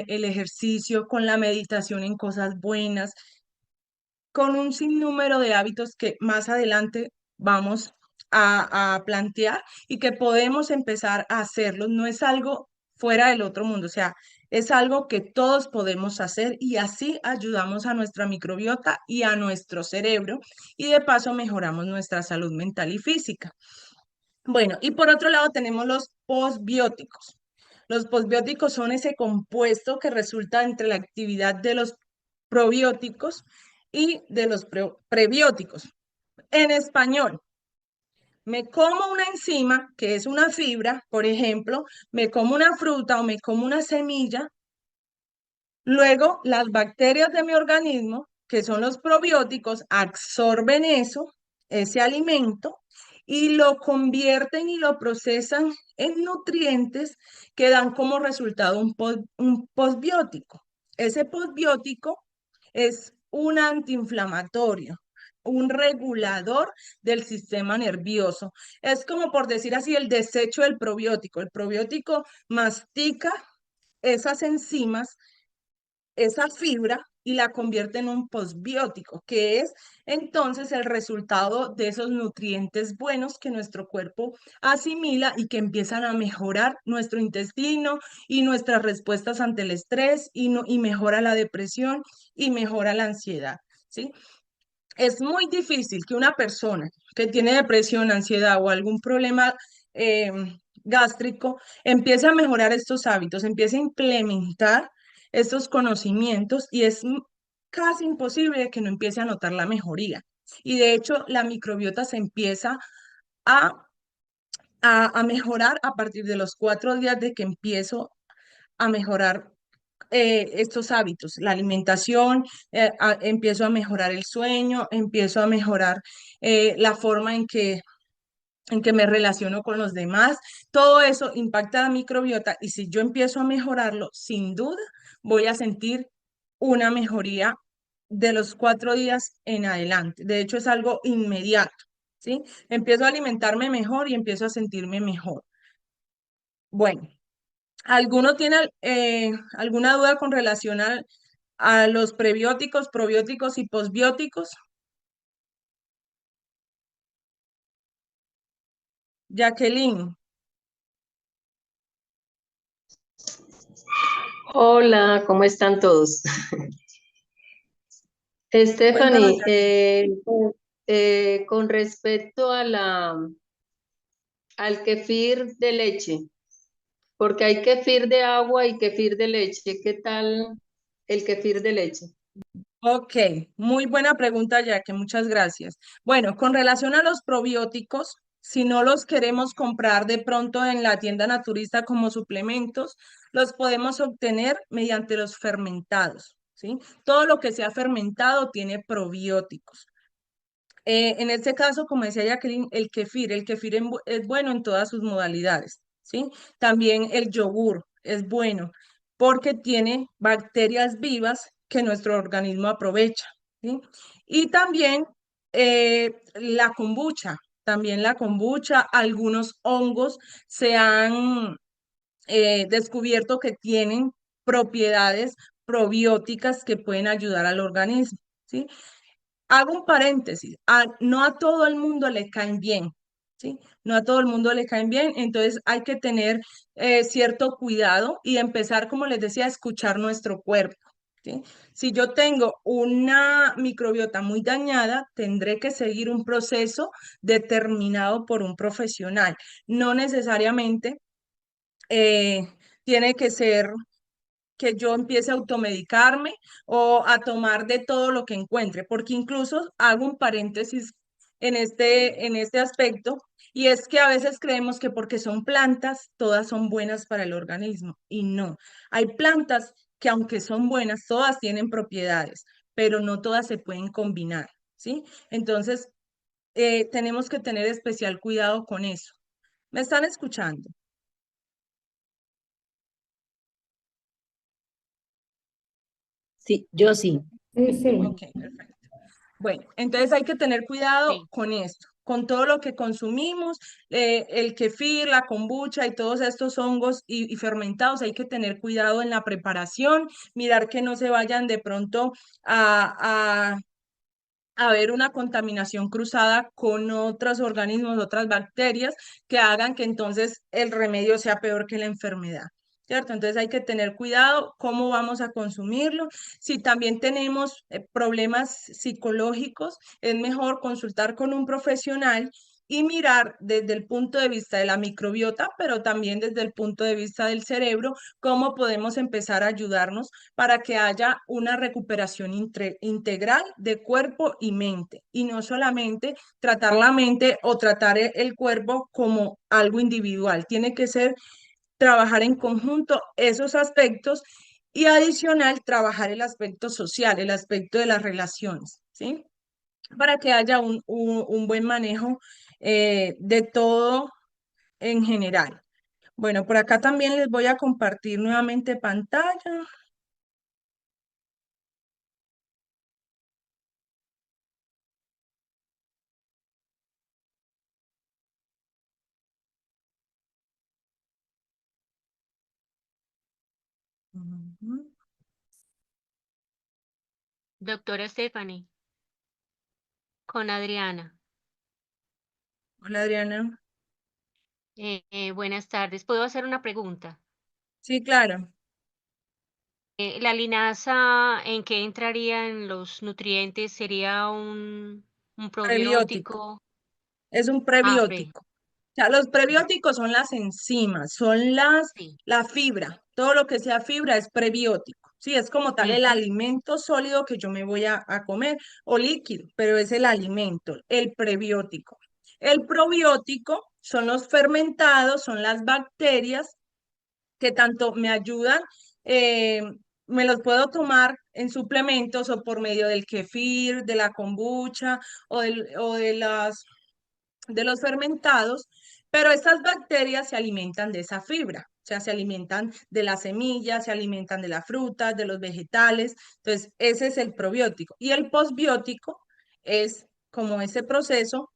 el ejercicio, con la meditación en cosas buenas, con un sinnúmero de hábitos que más adelante vamos a plantear y que podemos empezar a hacerlos. No es algo fuera del otro mundo, o sea, es algo que todos podemos hacer y así ayudamos a nuestra microbiota y a nuestro cerebro y de paso mejoramos nuestra salud mental y física. Bueno, y por otro lado tenemos los posbióticos. Los posbióticos son ese compuesto que resulta entre la actividad de los probióticos y de los prebióticos. En español, me como una enzima, que es una fibra, por ejemplo, me como una fruta o me como una semilla, luego las bacterias de mi organismo, que son los probióticos, absorben eso, ese alimento, y lo convierten y lo procesan en nutrientes que dan como resultado un posbiótico. Ese posbiótico es un antiinflamatorio, un regulador del sistema nervioso. Es como por decir así el desecho del probiótico. El probiótico mastica esas enzimas, esa fibra, y la convierte en un posbiótico, que es entonces el resultado de esos nutrientes buenos que nuestro cuerpo asimila y que empiezan a mejorar nuestro intestino y nuestras respuestas ante el estrés y mejora la depresión y mejora la ansiedad, ¿sí? Es muy difícil que una persona que tiene depresión, ansiedad o algún problema eh, gástrico empiece a mejorar estos hábitos, empiece a implementar estos conocimientos y es casi imposible que no empiece a notar la mejoría. Y de hecho, la microbiota se empieza a, a mejorar a partir de los 4 días de que empiezo a mejorar estos hábitos, la alimentación, empiezo a mejorar el sueño, empiezo a mejorar la forma en que me relaciono con los demás. Todo eso impacta la microbiota y si yo empiezo a mejorarlo, sin duda voy a sentir una mejoría de los 4 días en adelante. De hecho, es algo inmediato, ¿sí? Empiezo a alimentarme mejor y empiezo a sentirme mejor. Bueno. ¿Alguno tiene alguna duda con relación a los prebióticos, probióticos y posbióticos? Jacqueline, Hola, ¿cómo están todos? cuéntanos, Stephanie, Jacqueline. con respecto a al kefir de leche, porque hay kefir de agua y kefir de leche. ¿Qué tal el kefir de leche? Ok, muy buena pregunta, Jackie, muchas gracias. Bueno, con relación a los probióticos, si no los queremos comprar de pronto en la tienda naturista como suplementos, los podemos obtener mediante los fermentados, ¿sí? Todo lo que sea fermentado tiene probióticos. En este caso, como decía Jacqueline, el kefir es bueno en todas sus modalidades, ¿sí? También el yogur es bueno porque tiene bacterias vivas que nuestro organismo aprovecha, ¿sí? Y también la kombucha, algunos hongos se han descubierto que tienen propiedades probióticas que pueden ayudar al organismo, ¿sí? Hago un paréntesis, no a todo el mundo le caen bien, ¿sí? No a todo el mundo le caen bien, entonces hay que tener cierto cuidado y empezar, como les decía, a escuchar nuestro cuerpo, ¿sí? Si yo tengo una microbiota muy dañada, tendré que seguir un proceso determinado por un profesional. No necesariamente eh, tiene que ser que yo empiece a automedicarme o a tomar de todo lo que encuentre, porque incluso hago un paréntesis en este aspecto, y es que a veces creemos que porque son plantas, todas son buenas para el organismo, y no. Hay plantas que aunque son buenas, todas tienen propiedades, pero no todas se pueden combinar, ¿sí? Entonces, tenemos que tener especial cuidado con eso. ¿Me están escuchando? Sí, yo sí. Sí, sí. Ok, perfecto. Bueno, entonces hay que tener cuidado Sí. con esto, con todo lo que consumimos, el kefir, la kombucha y todos estos hongos y fermentados, hay que tener cuidado en la preparación, mirar que no se vayan de pronto a haber una contaminación cruzada con otros organismos, otras bacterias, que hagan que entonces el remedio sea peor que la enfermedad. ¿Cierto? Entonces hay que tener cuidado cómo vamos a consumirlo. Si también tenemos problemas psicológicos, es mejor consultar con un profesional y mirar desde el punto de vista de la microbiota, pero también desde el punto de vista del cerebro, cómo podemos empezar a ayudarnos para que haya una recuperación integral de cuerpo y mente, y no solamente tratar la mente o tratar el cuerpo como algo individual. Tiene que ser trabajar en conjunto esos aspectos y adicional trabajar el aspecto social, el aspecto de las relaciones, ¿sí? Para que haya un buen manejo de todo en general. Bueno, por acá también les voy a compartir nuevamente pantalla. Ujú. Doctora Stephanie, con Adriana. Hola Adriana. Buenas tardes. ¿Puedo hacer una pregunta? Sí, claro, ¿La linaza en qué entraría en los nutrientes? ¿Sería un prebiótico. probiótico? Es un Ah, pre. prebiótico. O sea, los Ya, prebióticos son las enzimas, son sí. la fibra. Todo lo que sea fibra es prebiótico. Sí, es como tal el Ujú, alimento sólido que yo me voy a comer o líquido, pero es el alimento, el prebiótico. El probiótico son los fermentados, son las bacterias que tanto me ayudan, eh, me los puedo tomar en suplementos o por medio del kefir, de la kombucha o de los fermentados, pero estas bacterias se alimentan de esa fibra, o sea, se alimentan de las semillas, se alimentan de las frutas, de los vegetales, entonces ese es el probiótico. Y el posbiótico es como ese proceso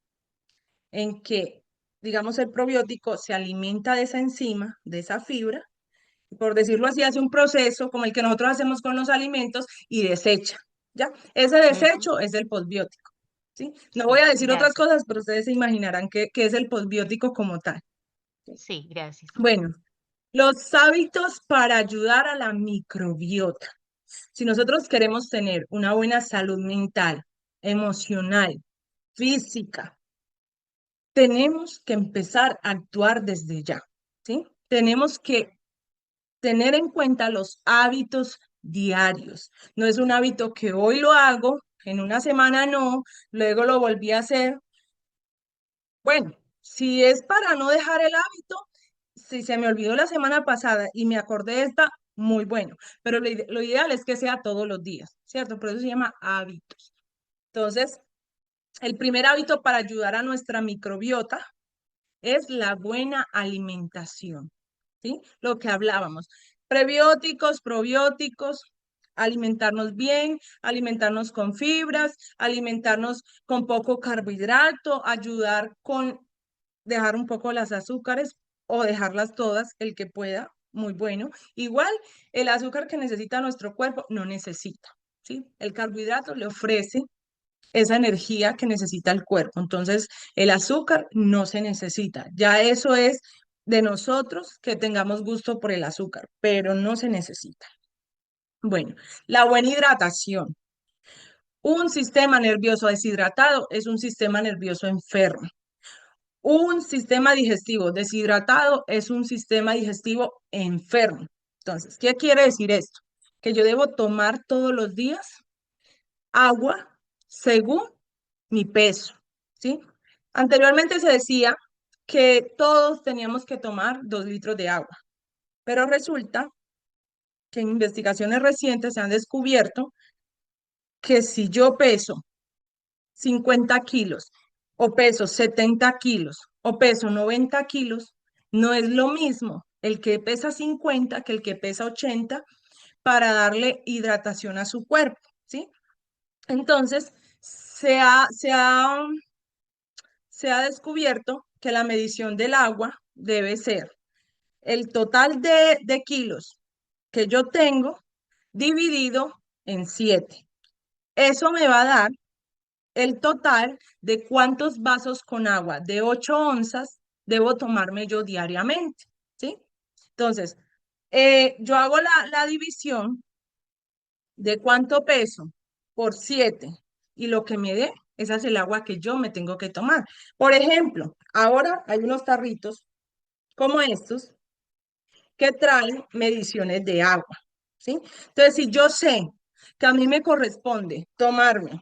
en que, digamos, el probiótico se alimenta de esa enzima, de esa fibra, por decirlo así, hace un proceso como el que nosotros hacemos con los alimentos y desecha, ¿ya? Ese ujú, desecho es el posbiótico, ¿sí? No voy sí, a decir otras gracias. cosas, pero ustedes se imaginarán qué es el posbiótico como tal. Sí, gracias. Bueno, los hábitos para ayudar a la microbiota. Si nosotros queremos tener una buena salud mental, emocional, física, tenemos que empezar a actuar desde ya, ¿sí? Tenemos que tener en cuenta los hábitos diarios. No es un hábito que hoy lo hago, en una semana no, luego lo volví a hacer. Bueno, si es para no dejar el hábito, si se me olvidó la semana pasada y me acordé de esta, muy bueno, pero lo ideal es que sea todos los días, ¿cierto? Por eso se llama hábitos. Entonces, el primer hábito para ayudar a nuestra microbiota es la buena alimentación, ¿sí? Lo que hablábamos, prebióticos, probióticos, alimentarnos bien, alimentarnos con fibras, alimentarnos con poco carbohidrato, ayudar con dejar un poco las azúcares o dejarlas todas, el que pueda, muy bueno. Igual, el azúcar que necesita nuestro cuerpo no necesita, ¿sí? El carbohidrato le ofrece esa energía que necesita el cuerpo. Entonces, el azúcar no se necesita. Ya eso es de nosotros que tengamos gusto por el azúcar, pero no se necesita. Bueno, la buena hidratación. Un sistema nervioso deshidratado es un sistema nervioso enfermo. Un sistema digestivo deshidratado es un sistema digestivo enfermo. Entonces, ¿qué quiere decir esto? Que yo debo tomar todos los días agua según mi peso, ¿sí? Anteriormente se decía que todos teníamos que tomar 2 litros de agua, pero resulta que en investigaciones recientes se han descubierto que si yo peso 50 kilos o peso 70 kilos o peso 90 kilos, no es lo mismo el que pesa 50 que el que pesa 80, para darle hidratación a su cuerpo, ¿sí? Entonces, se ha descubierto que la medición del agua debe ser el total de kilos que yo tengo dividido en 7. Eso me va a dar el total de cuántos vasos con agua de 8 onzas debo tomarme yo diariamente, ¿sí? Entonces, yo hago la división de cuánto peso por 7 y lo que me dé, esa es el agua que yo me tengo que tomar. Por ejemplo, ahora hay unos tarritos como estos que traen mediciones de agua, ¿sí? Entonces, si yo sé que a mí me corresponde tomarme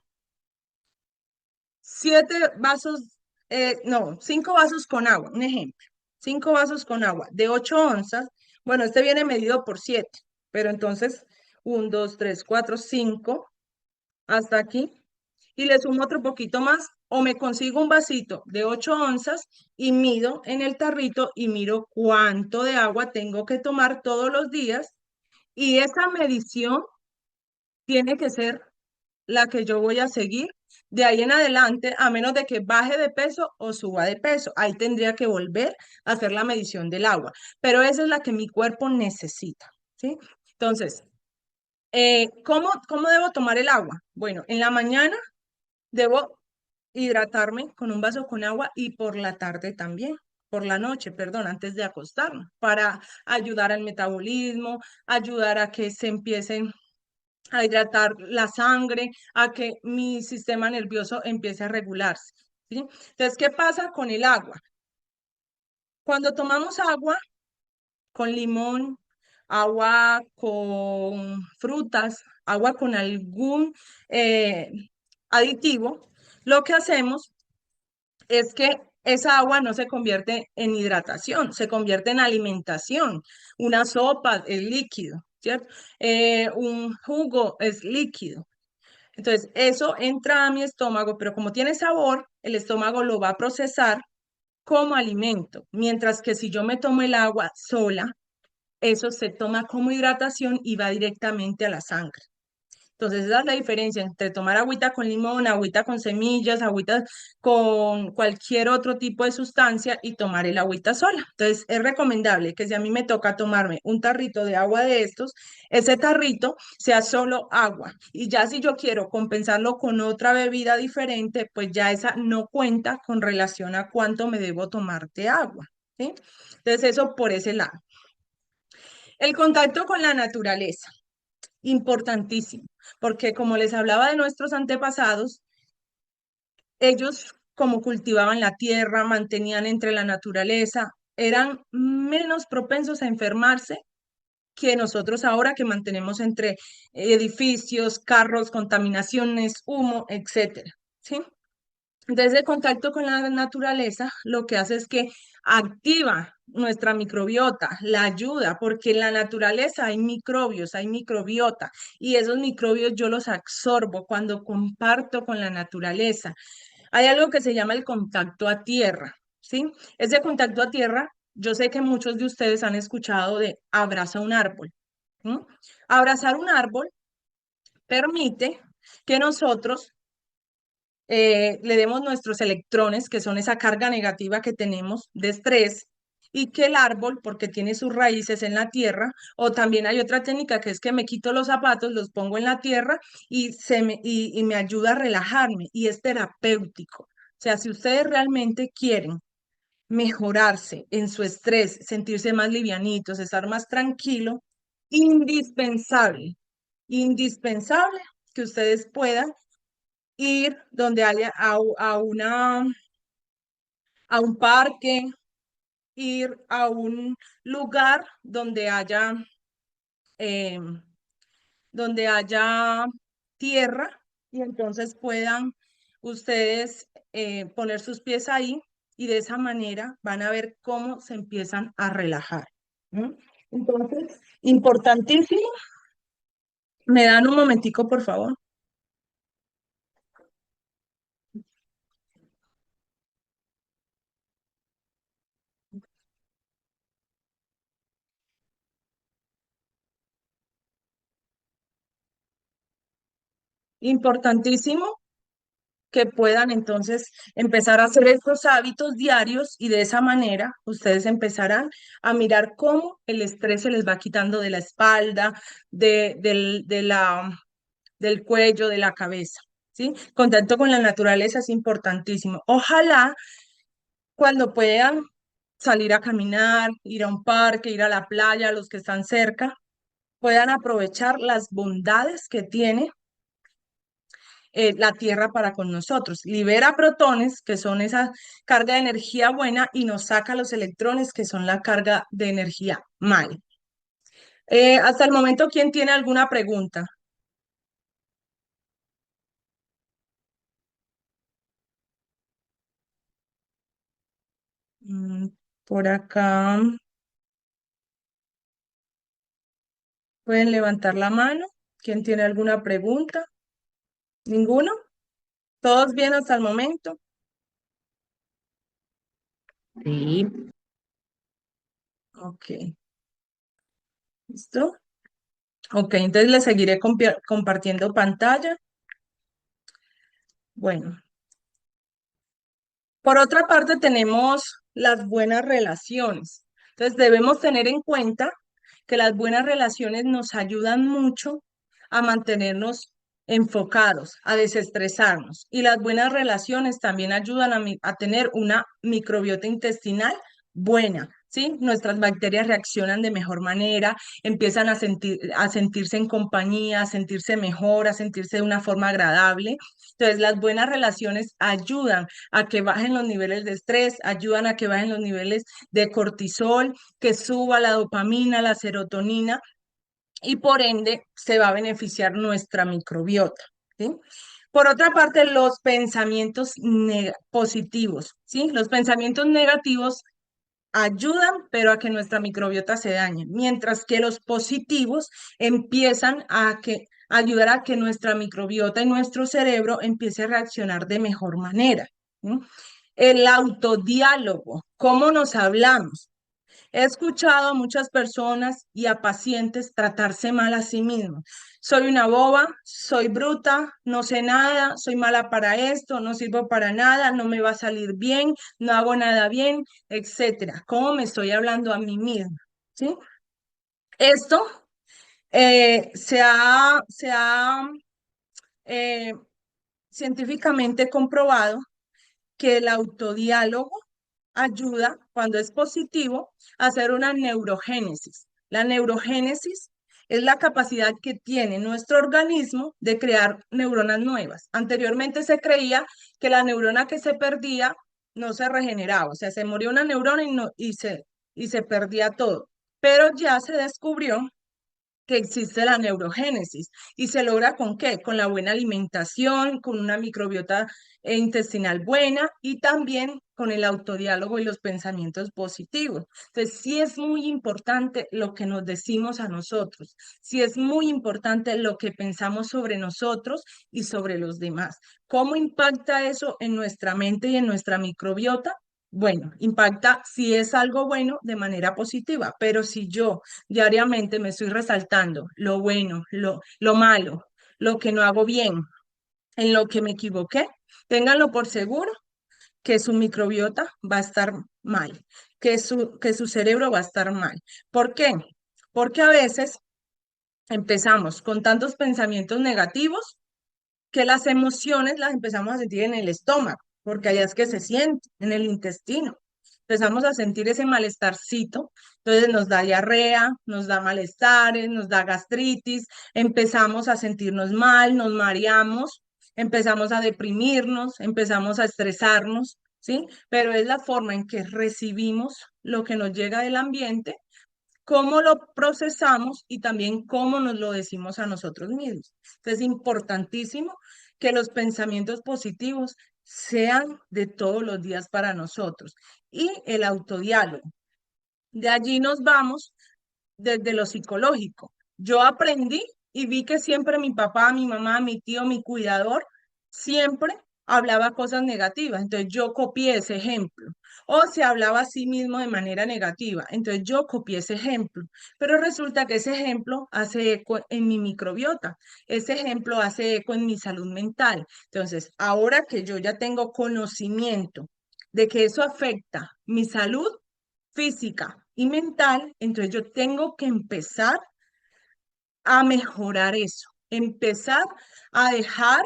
7 vasos, no, 5 vasos con agua, un ejemplo, 5 vasos con agua de 8 onzas, bueno, este viene medido por 7, pero entonces 1, 2, 3, 4, 5, hasta aquí, y le sumo otro poquito más, o me consigo un vasito de 8 onzas y mido en el tarrito y miro cuánto de agua tengo que tomar todos los días, y esa medición tiene que ser la que yo voy a seguir de ahí en adelante, a menos de que baje de peso o suba de peso. Ahí tendría que volver a hacer la medición del agua, pero esa es la que mi cuerpo necesita, ¿sí? Entonces, ¿cómo debo tomar el agua? Bueno, en la mañana debo hidratarme con un vaso con agua y por la tarde también. Por la noche, perdón, antes de acostarme, para ayudar al metabolismo, ayudar a que se empiecen a hidratar la sangre, a que mi sistema nervioso empiece a regularse, ¿sí? Entonces, ¿qué pasa con el agua? Cuando tomamos agua con limón, agua con frutas, agua con algún eh, aditivo, lo que hacemos es que esa agua no se convierte en hidratación, se convierte en alimentación. Una sopa es líquido, ¿cierto? Un jugo es líquido. Entonces, eso entra a mi estómago, pero como tiene sabor, el estómago lo va a procesar como alimento, mientras que si yo me tomo el agua sola, eso se toma como hidratación y va directamente a la sangre. Entonces, esa es la diferencia entre tomar agüita con limón, agüita con semillas, agüita con cualquier otro tipo de sustancia y tomar el agüita sola. Entonces, es recomendable que si a mí me toca tomarme un tarrito de agua de estos, ese tarrito sea solo agua. Y ya si yo quiero compensarlo con otra bebida diferente, pues ya esa no cuenta con relación a cuánto me debo tomar de agua, ¿sí? Entonces, eso por ese lado. El contacto con la naturaleza. Importantísimo, porque como les hablaba de nuestros antepasados, ellos como cultivaban la tierra, mantenían entre la naturaleza, eran menos propensos a enfermarse que nosotros ahora que mantenemos entre edificios, carros, contaminaciones, humo, etcétera, ¿sí? Entonces, el contacto con la naturaleza lo que hace es que activa nuestra microbiota, la ayuda, porque en la naturaleza hay microbios, hay microbiota, y esos microbios yo los absorbo cuando comparto con la naturaleza. Hay algo que se llama el contacto a tierra, ¿sí? Ese contacto a tierra, yo sé que muchos de ustedes han escuchado de abraza un árbol. ¿Sí? Abrazar un árbol permite que nosotros le demos nuestros electrones, que son esa carga negativa que tenemos de estrés, y que el árbol, porque tiene sus raíces en la tierra, o también hay otra técnica que es que me quito los zapatos, los pongo en la tierra y me ayuda a relajarme y es terapéutico. O sea, si ustedes realmente quieren mejorarse en su estrés, sentirse más livianitos, estar más tranquilo, indispensable, indispensable que ustedes puedan ir donde haya a un parque, ir a un lugar em, donde haya tierra y entonces puedan ustedes poner sus pies ahí y de esa manera van a ver cómo se empiezan a relajar. ¿No? Entonces, importantísimo. ¿Me dan un momentico, por favor? Importantísimo que puedan entonces empezar a hacer estos hábitos diarios y de esa manera ustedes empezarán a mirar cómo el estrés se les va quitando de la espalda, del cuello, de la cabeza, ¿sí? Contacto con la naturaleza es importantísimo. Ojalá cuando puedan salir a caminar, ir a un parque, ir a la playa, los que están cerca, puedan aprovechar las bondades que tiene la Tierra para con nosotros. Libera protones, que son esa carga de energía buena, y nos saca los electrones, que son la carga de energía mala. Hasta el momento, ¿quién tiene alguna pregunta? Por acá pueden levantar la mano. ¿Quién tiene alguna pregunta? ¿Ninguno? ¿Todos bien hasta el momento? Sí. Ok. ¿Listo? Ok, entonces les seguiré compartiendo pantalla. Bueno, por otra parte tenemos las buenas relaciones. Entonces debemos tener en cuenta que las buenas relaciones nos ayudan mucho a mantenernos enfocados, a desestresarnos. Y las buenas relaciones también ayudan a tener una microbiota intestinal buena, ¿sí? Nuestras bacterias reaccionan de mejor manera, empiezan a sentirse en compañía, a sentirse mejor, a sentirse de una forma agradable. Entonces, las buenas relaciones ayudan a que bajen los niveles de estrés, ayudan a que bajen los niveles de cortisol, que suba la dopamina, la serotonina, y por ende se va a beneficiar nuestra microbiota, ¿sí? Por otra parte, los pensamientos positivos, ¿sí? Los pensamientos negativos ayudan, pero a que nuestra microbiota se dañe, mientras que los positivos empiezan a ayudar a que nuestra microbiota y nuestro cerebro empiece a reaccionar de mejor manera, ¿sí? El autodiálogo, cómo nos hablamos. He escuchado a muchas personas y a pacientes tratarse mal a sí mismos. Soy una boba, soy bruta, no sé nada, soy mala para esto, no sirvo para nada, no me va a salir bien, no hago nada bien, etcétera. ¿Cómo me estoy hablando a mí misma? ¿Sí? Esto se ha eh, científicamente comprobado que el autodiálogo ayuda, cuando es positivo, a hacer una neurogénesis. La neurogénesis es la capacidad que tiene nuestro organismo de crear neuronas nuevas. Anteriormente se creía que la neurona que se perdía no se regeneraba, o sea, se moría una neurona y se perdía todo. Pero ya se descubrió que existe la neurogénesis y se logra ¿con qué? Con la buena alimentación, con una microbiota intestinal buena y también con el autodiálogo y los pensamientos positivos. Entonces, sí es muy importante lo que nos decimos a nosotros, sí es muy importante lo que pensamos sobre nosotros y sobre los demás. ¿Cómo impacta eso en nuestra mente y en nuestra microbiota? Bueno, impacta si es algo bueno de manera positiva, pero si yo diariamente me estoy resaltando lo bueno, lo malo, lo que no hago bien, en lo que me equivoqué, ténganlo por seguro que su microbiota va a estar mal, que su cerebro va a estar mal. ¿Por qué? Porque a veces empezamos con tantos pensamientos negativos que las emociones las empezamos a sentir en el estómago, porque allá es que se siente, en el intestino. Empezamos a sentir ese malestarcito, entonces nos da diarrea, nos da malestares, nos da gastritis, empezamos a sentirnos mal, nos mareamos, empezamos a deprimirnos, empezamos a estresarnos, ¿sí? Pero es la forma en que recibimos lo que nos llega del ambiente, cómo lo procesamos y también cómo nos lo decimos a nosotros mismos. Entonces, es importantísimo que los pensamientos positivos sean de todos los días para nosotros y el autodiálogo. De allí nos vamos desde lo psicológico. Yo aprendí y vi que siempre mi papá, mi mamá, mi tío, mi cuidador, siempre hablaba cosas negativas. Entonces yo copié ese ejemplo. o se hablaba a sí mismo de manera negativa. Entonces yo copié ese ejemplo, pero resulta que ese ejemplo hace eco en mi microbiota, ese ejemplo hace eco en mi salud mental. Entonces, ahora que yo ya tengo conocimiento de que eso afecta mi salud física y mental, entonces yo tengo que empezar a mejorar eso, empezar a dejar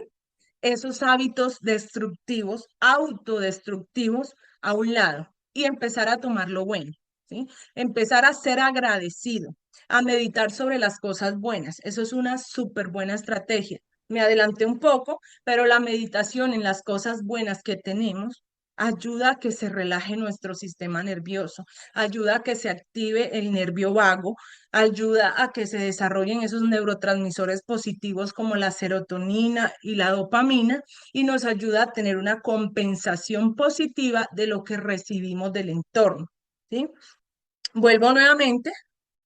esos hábitos destructivos, autodestructivos a un lado y empezar a tomar lo bueno, ¿sí? Empezar a ser agradecido, a meditar sobre las cosas buenas. Eso es una súper buena estrategia. Me adelanté un poco, pero la meditación en las cosas buenas que tenemos ayuda a que se relaje nuestro sistema nervioso, ayuda a que se active el nervio vago, ayuda a que se desarrollen esos neurotransmisores positivos como la serotonina y la dopamina y nos ayuda a tener una compensación positiva de lo que recibimos del entorno, ¿sí? Vuelvo nuevamente.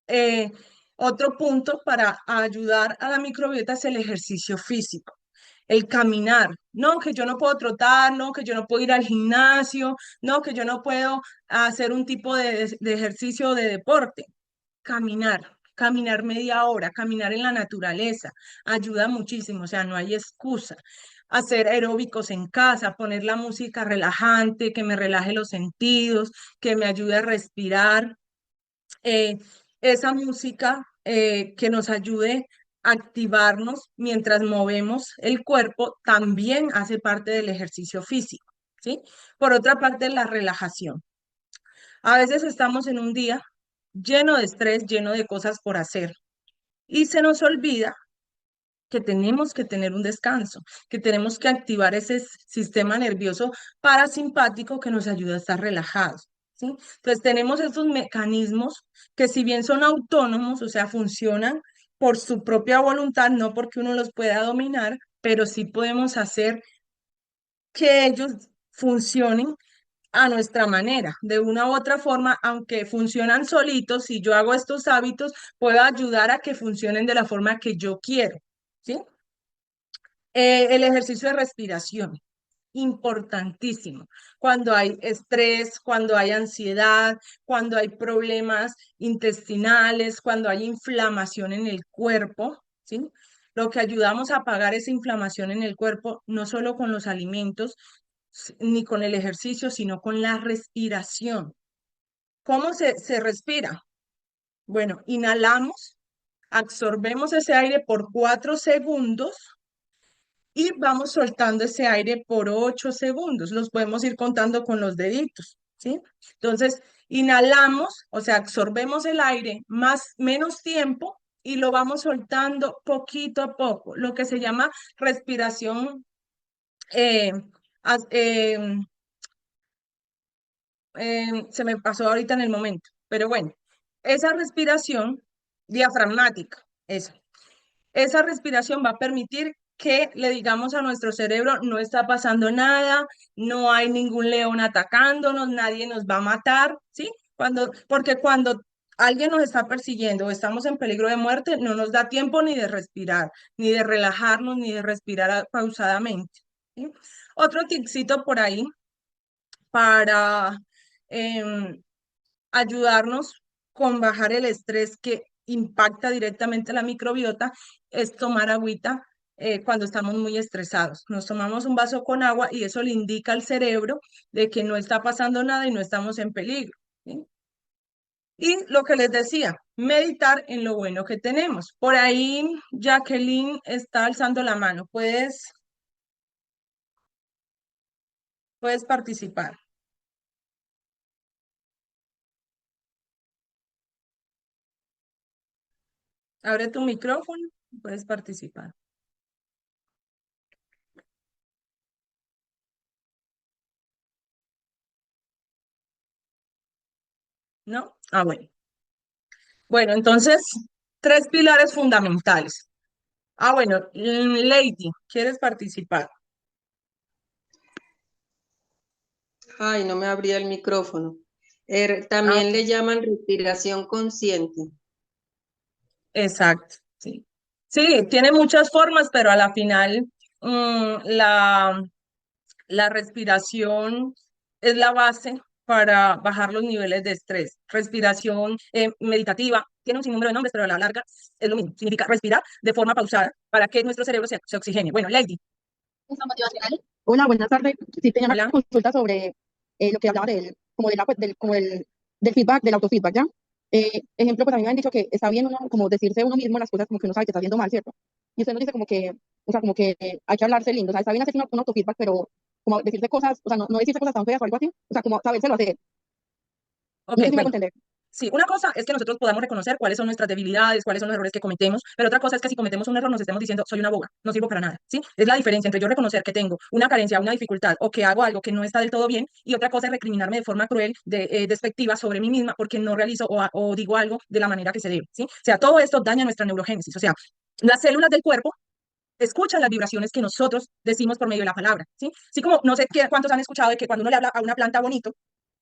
eh, Otro punto para ayudar a la microbiota es el ejercicio físico. El caminar, no, que yo no puedo trotar, no, que yo no puedo ir al gimnasio, no, que yo no puedo hacer un tipo de ejercicio o de deporte. Caminar media hora, caminar en la naturaleza, ayuda muchísimo, o sea, no hay excusa. Hacer aeróbicos en casa, poner la música relajante, que me relaje los sentidos, que me ayude a respirar, eh, esa música que nos ayude a activarnos mientras movemos el cuerpo, también hace parte del ejercicio físico, ¿sí? Por otra parte, la relajación. A veces estamos en un día lleno de estrés, lleno de cosas por hacer y se nos olvida que tenemos que tener un descanso, que tenemos que activar ese sistema nervioso parasimpático que nos ayuda a estar relajados, ¿sí? Entonces tenemos estos mecanismos que si bien son autónomos, o sea, funcionan por su propia voluntad, no porque uno los pueda dominar, pero sí podemos hacer que ellos funcionen a nuestra manera, de una u otra forma, aunque funcionan solitos, si yo hago estos hábitos, puedo ayudar a que funcionen de la forma que yo quiero, ¿sí? El ejercicio de respiración, importantísimo. Cuando hay estrés, cuando hay ansiedad, cuando hay problemas intestinales, cuando hay inflamación en el cuerpo, ¿sí? Lo que ayudamos a apagar esa inflamación en el cuerpo, no solo con los alimentos, ni con el ejercicio, sino con la respiración. ¿Cómo se respira? Bueno, inhalamos, absorbemos ese aire por 4 segundos y vamos soltando ese aire por 8 segundos. Los podemos ir contando con los deditos, ¿sí? Entonces, inhalamos, o sea, absorbemos el aire menos tiempo y lo vamos soltando poquito a poco, lo que se llama respiración eh, as- em, se me pasó ahorita en el momento, pero bueno, esa respiración diafragmática, esa respiración va a permitir que le digamos a nuestro cerebro, no está pasando nada, no hay ningún león atacándonos, nadie nos va a matar, ¿sí? Porque cuando alguien nos está persiguiendo o estamos en peligro de muerte, no nos da tiempo ni de respirar, ni de relajarnos, ni de respirar pausadamente, ¿sí? Otro tipcito por ahí para em, ayudarnos con bajar el estrés que impacta directamente la microbiota es tomar agüita cuando estamos muy estresados. Nos tomamos un vaso con agua y eso le indica al cerebro de que no está pasando nada y no estamos en peligro, ¿sí? Y lo que les decía, meditar en lo bueno que tenemos. Por ahí Jacqueline está alzando la mano. Puedes participar. Abre tu micrófono, puedes participar. ¿No? Ah, bueno. Bueno, entonces, 3 pilares fundamentales. Ah, bueno, Lady, ¿quieres participar? Ay, no me abría el micrófono. Ah, También ok. le llaman respiración consciente. Exacto, sí. Sí, tiene muchas formas, pero a la final la respiración es la base para bajar los niveles de estrés. Respiración meditativa, tiene un sinnúmero de nombres, pero a la larga es lo mismo. Significa respirar de forma pausada para que nuestro cerebro se oxigene. Bueno, Lady, Hola, buenas tardes. Sí, tenía una hola. consulta sobre lo que hablaba como de del feedback, del autofeedback, ¿ya? Ejemplo, pues a mí me han dicho que está bien uno, como decirse uno mismo las cosas como que uno sabe que está haciendo mal, ¿cierto? Y usted nos dice como que, o sea, como que hay que hablarse lindo, o sea, está bien hacer un autofeedback, pero como decirse cosas, o sea, no decirse cosas tan feas o algo así, o sea, como sabérselo hacer. Ok, No sé si me hago bueno. entender. Sí, una cosa es que nosotros podamos reconocer cuáles son nuestras debilidades, cuáles son los errores que cometemos, pero otra cosa es que si cometemos un error nos estemos diciendo, soy una boba, no sirvo para nada, ¿sí? Es la diferencia entre yo reconocer que tengo una carencia, una dificultad o que hago algo que no está del todo bien y otra cosa es recriminarme de forma cruel, despectiva sobre mí misma porque no realizo o digo algo de la manera que se debe, ¿sí? O sea, todo esto daña nuestra neurogénesis, o sea, las células del cuerpo escuchan las vibraciones que nosotros decimos por medio de la palabra, ¿sí? Así como no sé cuántos han escuchado de que cuando uno le habla a una planta bonito,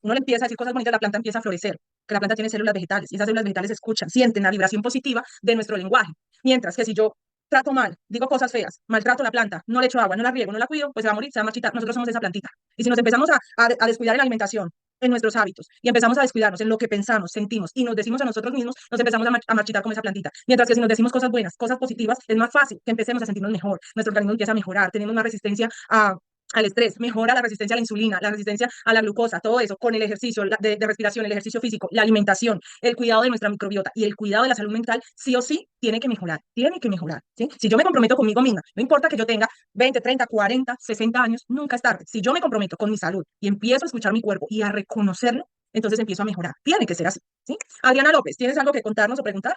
uno le empieza a decir cosas bonitas, la planta empieza a florecer, que la planta tiene células vegetales y esas células vegetales escuchan, sienten la vibración positiva de nuestro lenguaje. Mientras que si yo trato mal, digo cosas feas, maltrato la planta, no le echo agua, no la riego, no la cuido, pues se va a morir, se va a marchitar. Nosotros somos esa plantita. Y si nos empezamos a descuidar en la alimentación, en nuestros hábitos, y empezamos a descuidarnos en lo que pensamos, sentimos y nos decimos a nosotros mismos, nos empezamos a marchitar como esa plantita. Mientras que si nos decimos cosas buenas, cosas positivas, es más fácil que empecemos a sentirnos mejor. Nuestro organismo empieza a mejorar, tenemos más resistencia al estrés, mejora la resistencia a la insulina, la resistencia a la glucosa, todo eso con el ejercicio de respiración, el ejercicio físico, la alimentación, el cuidado de nuestra microbiota y el cuidado de la salud mental, sí o sí, tiene que mejorar, ¿sí? Si yo me comprometo conmigo misma, no importa que yo tenga 20, 30, 40, 60 años, nunca es tarde. Si yo me comprometo con mi salud y empiezo a escuchar mi cuerpo y a reconocerlo, entonces empiezo a mejorar. Tiene que ser así, ¿sí? Adriana López, ¿tienes algo que contarnos o preguntar?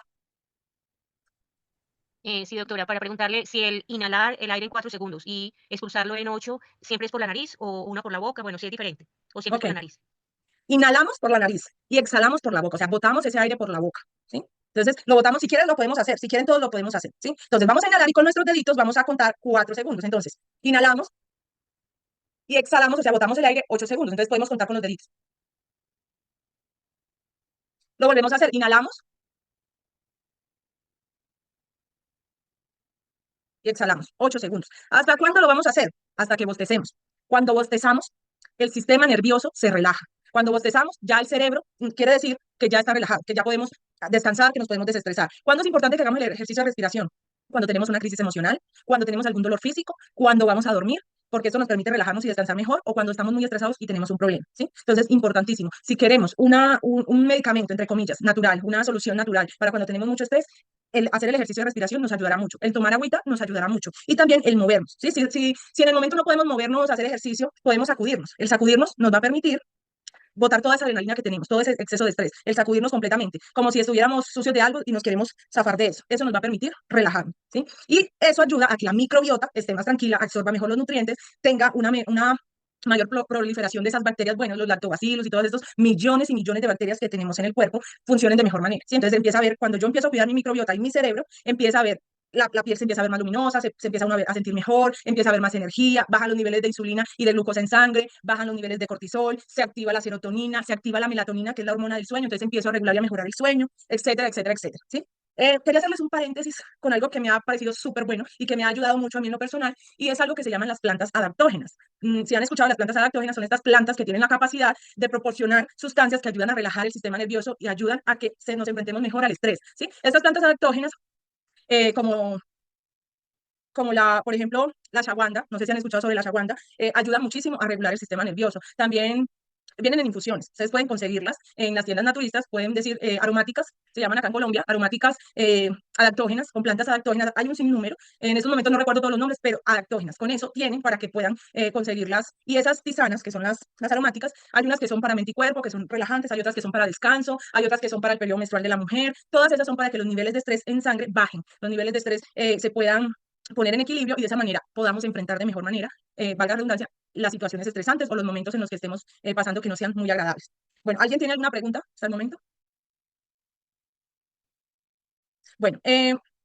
Sí, doctora, para preguntarle si el inhalar el aire en 4 segundos y expulsarlo en 8, ¿siempre es por la nariz o una por la boca? Bueno, si es diferente, o siempre es Ok. por la nariz. Inhalamos por la nariz y exhalamos por la boca, o sea, botamos ese aire por la boca, ¿sí? Entonces, lo botamos, si quieren lo podemos hacer, si quieren todos lo podemos hacer, ¿sí? Entonces, vamos a inhalar y con nuestros deditos vamos a contar 4 segundos. Entonces, inhalamos y exhalamos, o sea, botamos el aire 8 segundos. Entonces, podemos contar con los deditos. Lo volvemos a hacer, inhalamos y exhalamos 8 segundos. ¿Hasta cuándo lo vamos a hacer? Hasta que bostecemos. Cuando bostezamos, el sistema nervioso se relaja. Cuando bostezamos, ya el cerebro quiere decir que ya está relajado, que ya podemos descansar, que nos podemos desestresar. ¿Cuándo es importante que hagamos el ejercicio de respiración? Cuando tenemos una crisis emocional, cuando tenemos algún dolor físico, cuando vamos a dormir, porque eso nos permite relajarnos y descansar mejor, o cuando estamos muy estresados y tenemos un problema, ¿sí? Entonces, importantísimo. Si queremos un medicamento, entre comillas, natural, una solución natural para cuando tenemos mucho estrés, el hacer el ejercicio de respiración nos ayudará mucho. El tomar agüita nos ayudará mucho. Y también el movernos, ¿sí? Si en el momento no podemos movernos, hacer ejercicio, podemos sacudirnos. El sacudirnos nos va a permitir botar toda esa adrenalina que tenemos, todo ese exceso de estrés, el sacudirnos completamente, como si estuviéramos sucios de algo y nos queremos zafar de eso. Eso nos va a permitir relajarnos, ¿sí? Y eso ayuda a que la microbiota esté más tranquila, absorba mejor los nutrientes, tenga una mayor proliferación de esas bacterias buenas, los lactobacilos y todos estos millones y millones de bacterias que tenemos en el cuerpo, funcionen de mejor manera, ¿sí? Entonces empieza a ver, cuando yo empiezo a cuidar mi microbiota y mi cerebro, empieza a ver la piel se empieza a ver más luminosa, se empieza a sentir mejor, empieza a ver más energía, bajan los niveles de insulina y de glucosa en sangre, bajan los niveles de cortisol, se activa la serotonina, se activa la melatonina, que es la hormona del sueño, entonces empiezo a regular y a mejorar el sueño, etcétera, etcétera, etcétera, ¿sí? Quería hacerles un paréntesis con algo que me ha parecido súper bueno y que me ha ayudado mucho a mí en lo personal, y es algo que se llaman las plantas adaptógenas. Si han escuchado, las plantas adaptógenas son estas plantas que tienen la capacidad de proporcionar sustancias que ayudan a relajar el sistema nervioso y ayudan a que nos enfrentemos mejor al estrés, ¿sí? Estas plantas adaptógenas, como por ejemplo, la ashwagandha, no sé si han escuchado sobre la ashwagandha, ayuda muchísimo a regular el sistema nervioso. También vienen en infusiones, ustedes pueden conseguirlas en las tiendas naturistas, pueden decir aromáticas, se llaman acá en Colombia, aromáticas adaptógenas, con plantas adaptógenas, hay un sinnúmero, en estos momentos no recuerdo todos los nombres, pero adaptógenas, con eso tienen para que puedan conseguirlas, y esas tisanas, que son las aromáticas, hay unas que son para mente y cuerpo, que son relajantes, hay otras que son para descanso, hay otras que son para el periodo menstrual de la mujer, todas esas son para que los niveles de estrés en sangre bajen, los niveles de estrés se puedan poner en equilibrio y de esa manera podamos enfrentar de mejor manera, valga la redundancia, las situaciones estresantes o los momentos en los que estemos pasando que no sean muy agradables. Bueno, ¿alguien tiene alguna pregunta hasta el momento? Bueno,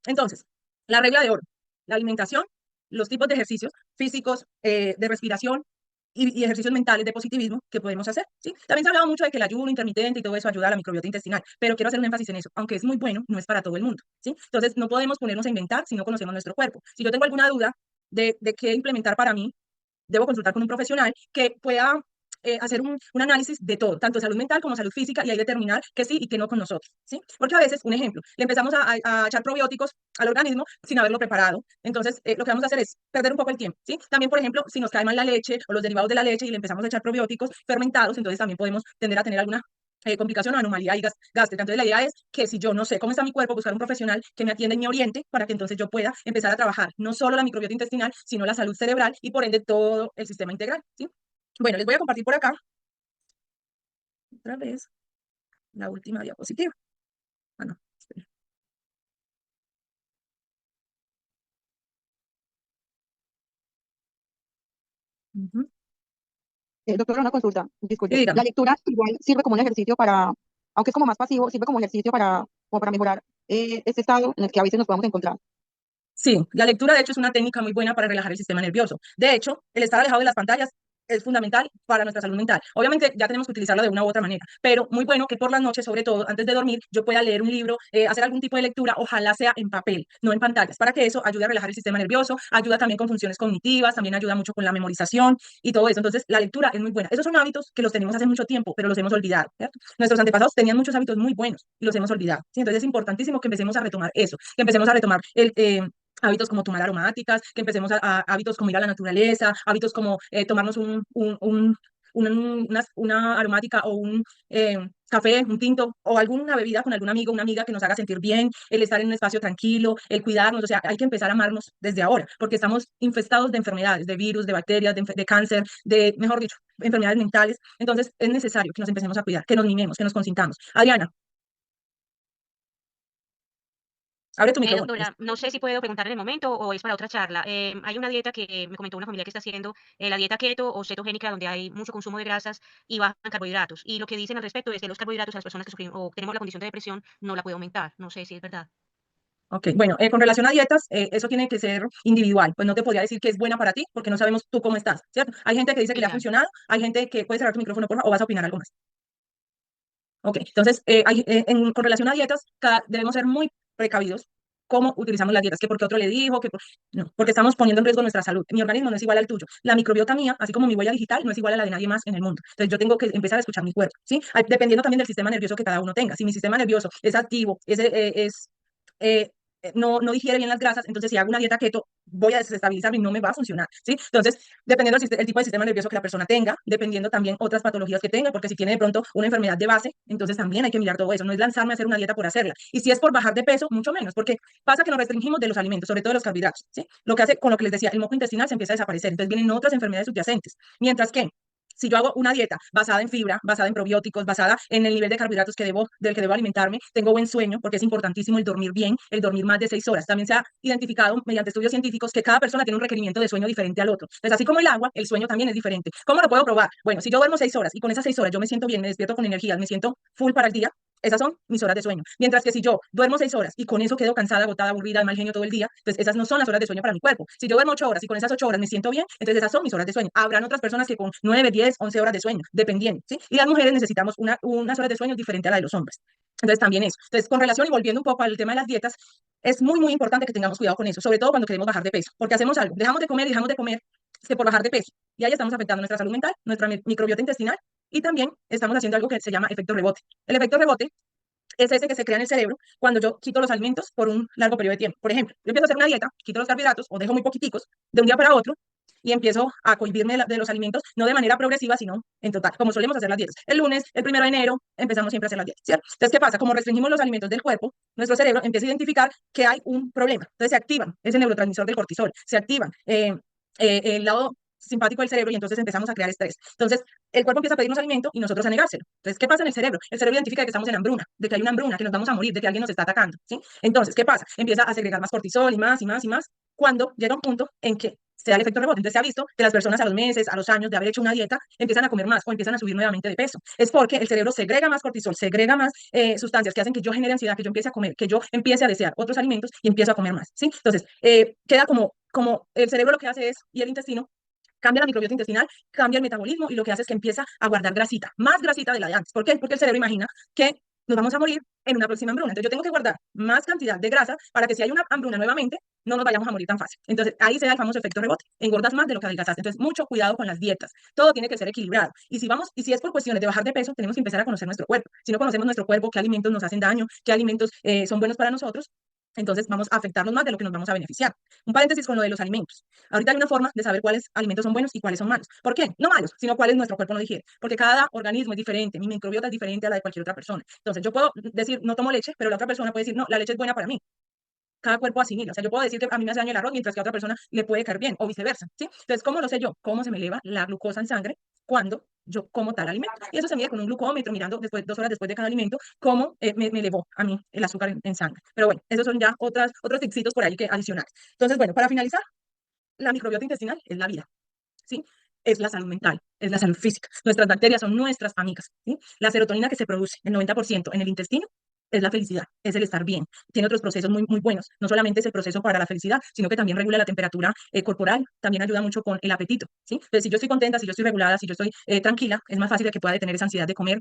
entonces, la regla de oro, la alimentación, los tipos de ejercicios físicos, de respiración y ejercicios mentales de positivismo que podemos hacer, ¿sí? También se ha hablado mucho de que el ayuno intermitente y todo eso ayuda a la microbiota intestinal, pero quiero hacer un énfasis en eso, aunque es muy bueno, no es para todo el mundo, ¿sí? Entonces, no podemos ponernos a inventar si no conocemos nuestro cuerpo. Si yo tengo alguna duda de qué implementar para mí, debo consultar con un profesional que pueda hacer un análisis de todo, tanto salud mental como salud física, y ahí determinar que sí y que no con nosotros, ¿sí? Porque a veces, un ejemplo, le empezamos a echar probióticos al organismo sin haberlo preparado. Entonces, lo que vamos a hacer es perder un poco el tiempo, ¿sí? También, por ejemplo, si nos cae mal la leche o los derivados de la leche y le empezamos a echar probióticos fermentados, entonces también podemos tender a tener alguna complicación o anomalía y gástrica. Entonces, la idea es que si yo no sé cómo está mi cuerpo, buscar un profesional que me atienda y me oriente para que entonces yo pueda empezar a trabajar no solo la microbiota intestinal, sino la salud cerebral y por ende todo el sistema integral, ¿sí? Bueno, les voy a compartir por acá otra vez la última diapositiva. Ah, no, espera. Ujú. Doctora, una consulta, Sí, disculpe. dígame. La lectura igual sirve como un ejercicio para, aunque es como más pasivo, sirve como ejercicio para, como para mejorar ese estado en el que a veces nos podemos encontrar. Sí, la lectura de hecho es una técnica muy buena para relajar el sistema nervioso. De hecho, el estar alejado de las pantallas es fundamental para nuestra salud mental. Obviamente ya tenemos que utilizarla de una u otra manera, pero muy bueno que por las noches, sobre todo antes de dormir, yo pueda leer un libro, hacer algún tipo de lectura, ojalá sea en papel, no en pantallas, para que eso ayude a relajar el sistema nervioso, ayuda también con funciones cognitivas, también ayuda mucho con la memorización y todo eso. Entonces, la lectura es muy buena. Esos son hábitos que los tenemos hace mucho tiempo, pero los hemos olvidado, ¿cierto? Nuestros antepasados tenían muchos hábitos muy buenos y los hemos olvidado, ¿sí? Entonces es importantísimo que empecemos a retomar eso, que empecemos a retomar hábitos como tomar aromáticas, que empecemos a hábitos como ir a la naturaleza, hábitos como tomarnos una aromática o un café, un tinto o alguna bebida con algún amigo, una amiga que nos haga sentir bien, el estar en un espacio tranquilo, el cuidarnos, o sea, hay que empezar a amarnos desde ahora, porque estamos infestados de enfermedades, de virus, de bacterias, de cáncer, de, mejor dicho, enfermedades mentales. Entonces, es necesario que nos empecemos a cuidar, que nos mimemos, que nos consintamos. Adriana, abre tu micrófono. Doctora, no sé si puedo preguntar en el momento o es para otra charla. Hay una dieta que me comentó una familia que está haciendo, la dieta keto o cetogénica, donde hay mucho consumo de grasas y bajan carbohidratos. Y lo que dicen al respecto es que los carbohidratos a las personas que sufren o tenemos la condición de depresión no la puede aumentar. No sé si es verdad. Ok, bueno, con relación a dietas, eso tiene que ser individual, pues no te podría decir que es buena para ti porque no sabemos tú cómo estás, ¿cierto? Hay gente que dice que le ha Claro. funcionado, hay gente que puede cerrar tu micrófono, por favor, o vas a opinar algo más. Ok, entonces, con relación a dietas, debemos ser muy precavidos cómo utilizamos las dietas, que porque otro le dijo, no, porque estamos poniendo en riesgo nuestra salud. Mi organismo no es igual al tuyo. La microbiota mía, así como mi huella digital, no es igual a la de nadie más en el mundo. Entonces, yo tengo que empezar a escuchar mi cuerpo, ¿sí? Dependiendo también del sistema nervioso que cada uno tenga. Si mi sistema nervioso es activo, eh, no digiere bien las grasas, entonces si hago una dieta keto, voy a desestabilizarme y no me va a funcionar, ¿sí? Entonces, dependiendo el tipo de sistema nervioso que la persona tenga, dependiendo también otras patologías que tenga, porque si tiene de pronto una enfermedad de base, entonces también hay que mirar todo eso, no es lanzarme a hacer una dieta por hacerla. Y si es por bajar de peso, mucho menos, porque pasa que nos restringimos de los alimentos, sobre todo de los carbohidratos, ¿sí? Lo que hace, con lo que les decía, el moco intestinal se empieza a desaparecer, entonces vienen otras enfermedades subyacentes, mientras que si yo hago una dieta basada en fibra, basada en probióticos, basada en el nivel de carbohidratos del que debo alimentarme, tengo buen sueño, porque es importantísimo el dormir bien, el dormir más de 6 horas. También se ha identificado mediante estudios científicos que cada persona tiene un requerimiento de sueño diferente al otro. Entonces, así como el agua, el sueño también es diferente. ¿Cómo lo puedo probar? Bueno, si yo duermo 6 horas y con esas 6 horas yo me siento bien, me despierto con energía, me siento full para el día, esas son mis horas de sueño. Mientras que si yo duermo 6 horas y con eso quedo cansada, agotada, aburrida, de mal genio todo el día, pues esas no son las horas de sueño para mi cuerpo. Si yo duermo 8 horas y con esas 8 horas me siento bien, entonces esas son mis horas de sueño. Habrán otras personas que con 9, 10, 11 horas de sueño, dependiendo, ¿sí? Y las mujeres necesitamos unas horas de sueño diferente a la de los hombres. Entonces también eso. Entonces, con relación y volviendo un poco al tema de las dietas, es muy, muy importante que tengamos cuidado con eso, sobre todo cuando queremos bajar de peso, porque hacemos algo, dejamos de comer y dejamos de comer por bajar de peso. Y ahí estamos afectando nuestra salud mental, nuestra microbiota intestinal y también estamos haciendo algo que se llama efecto rebote. El efecto rebote es ese que se crea en el cerebro cuando yo quito los alimentos por un largo periodo de tiempo. Por ejemplo, yo empiezo a hacer una dieta, quito los carbohidratos o dejo muy poquiticos de un día para otro y empiezo a cohibirme de los alimentos, no de manera progresiva, sino en total, como solemos hacer las dietas. El lunes, el 1 de enero, empezamos siempre a hacer las dietas, ¿cierto? Entonces, ¿qué pasa? Como restringimos los alimentos del cuerpo, nuestro cerebro empieza a identificar que hay un problema. Entonces, se activan ese neurotransmisor del cortisol, se activan el lado simpático del cerebro y entonces empezamos a crear estrés. Entonces, el cuerpo empieza a pedirnos alimento y nosotros a negárselo. Entonces, ¿qué pasa en el cerebro? El cerebro identifica que estamos en hambruna, de que hay una hambruna, que nos vamos a morir, de que alguien nos está atacando, ¿sí? Entonces, ¿qué pasa? Empieza a segregar más cortisol y más y más y más, cuando llega un punto en que se da el efecto rebote. Entonces, se ha visto que las personas a los meses, a los años de haber hecho una dieta, empiezan a comer más o empiezan a subir nuevamente de peso. Es porque el cerebro segrega más cortisol, segrega más sustancias que hacen que yo genere ansiedad, que yo empiece a comer, que yo empiece a desear otros alimentos y empiezo a comer más, ¿sí? Entonces, queda como el cerebro lo que hace es, y el intestino, cambia la microbiota intestinal, cambia el metabolismo y lo que hace es que empieza a guardar grasita, más grasita de la de antes. ¿Por qué? Porque el cerebro imagina que nos vamos a morir en una próxima hambruna. Entonces yo tengo que guardar más cantidad de grasa para que si hay una hambruna nuevamente, no nos vayamos a morir tan fácil. Entonces ahí se da el famoso efecto rebote. Engordas más de lo que adelgazaste. Entonces mucho cuidado con las dietas. Todo tiene que ser equilibrado. Y si es por cuestiones de bajar de peso, tenemos que empezar a conocer nuestro cuerpo. Si no conocemos nuestro cuerpo, qué alimentos nos hacen daño, qué alimentos son buenos para nosotros, entonces vamos a afectarnos más de lo que nos vamos a beneficiar. Un paréntesis con lo de los alimentos. Ahorita hay una forma de saber cuáles alimentos son buenos y cuáles son malos. ¿Por qué? No malos, sino cuáles nuestro cuerpo no digiere. Porque cada organismo es diferente, mi microbiota es diferente a la de cualquier otra persona. Entonces yo puedo decir, no tomo leche, pero la otra persona puede decir, no, la leche es buena para mí. Cada cuerpo asimila. O sea, yo puedo decir que a mí me hace daño el arroz, mientras que a otra persona le puede caer bien, o viceversa, ¿sí? Entonces, ¿cómo lo sé yo? ¿Cómo se me eleva la glucosa en sangre cuando yo como tal alimento? Y eso se mide con un glucómetro, mirando después, 2 horas después de cada alimento, cómo me elevó a mí el azúcar en sangre. Pero bueno, esos son ya otros tipsitos por ahí que adicionar. Entonces, bueno, para finalizar, la microbiota intestinal es la vida, ¿sí? Es la salud mental, es la salud física. Nuestras bacterias son nuestras amigas, ¿sí? La serotonina que se produce, el 90% en el intestino, es la felicidad, es el estar bien. Tiene otros procesos muy, muy buenos. No solamente es el proceso para la felicidad, sino que también regula la temperatura corporal, también ayuda mucho con el apetito, ¿sí? Entonces, si yo estoy contenta, si yo estoy regulada, si yo estoy tranquila, es más fácil de que pueda detener esa ansiedad de comer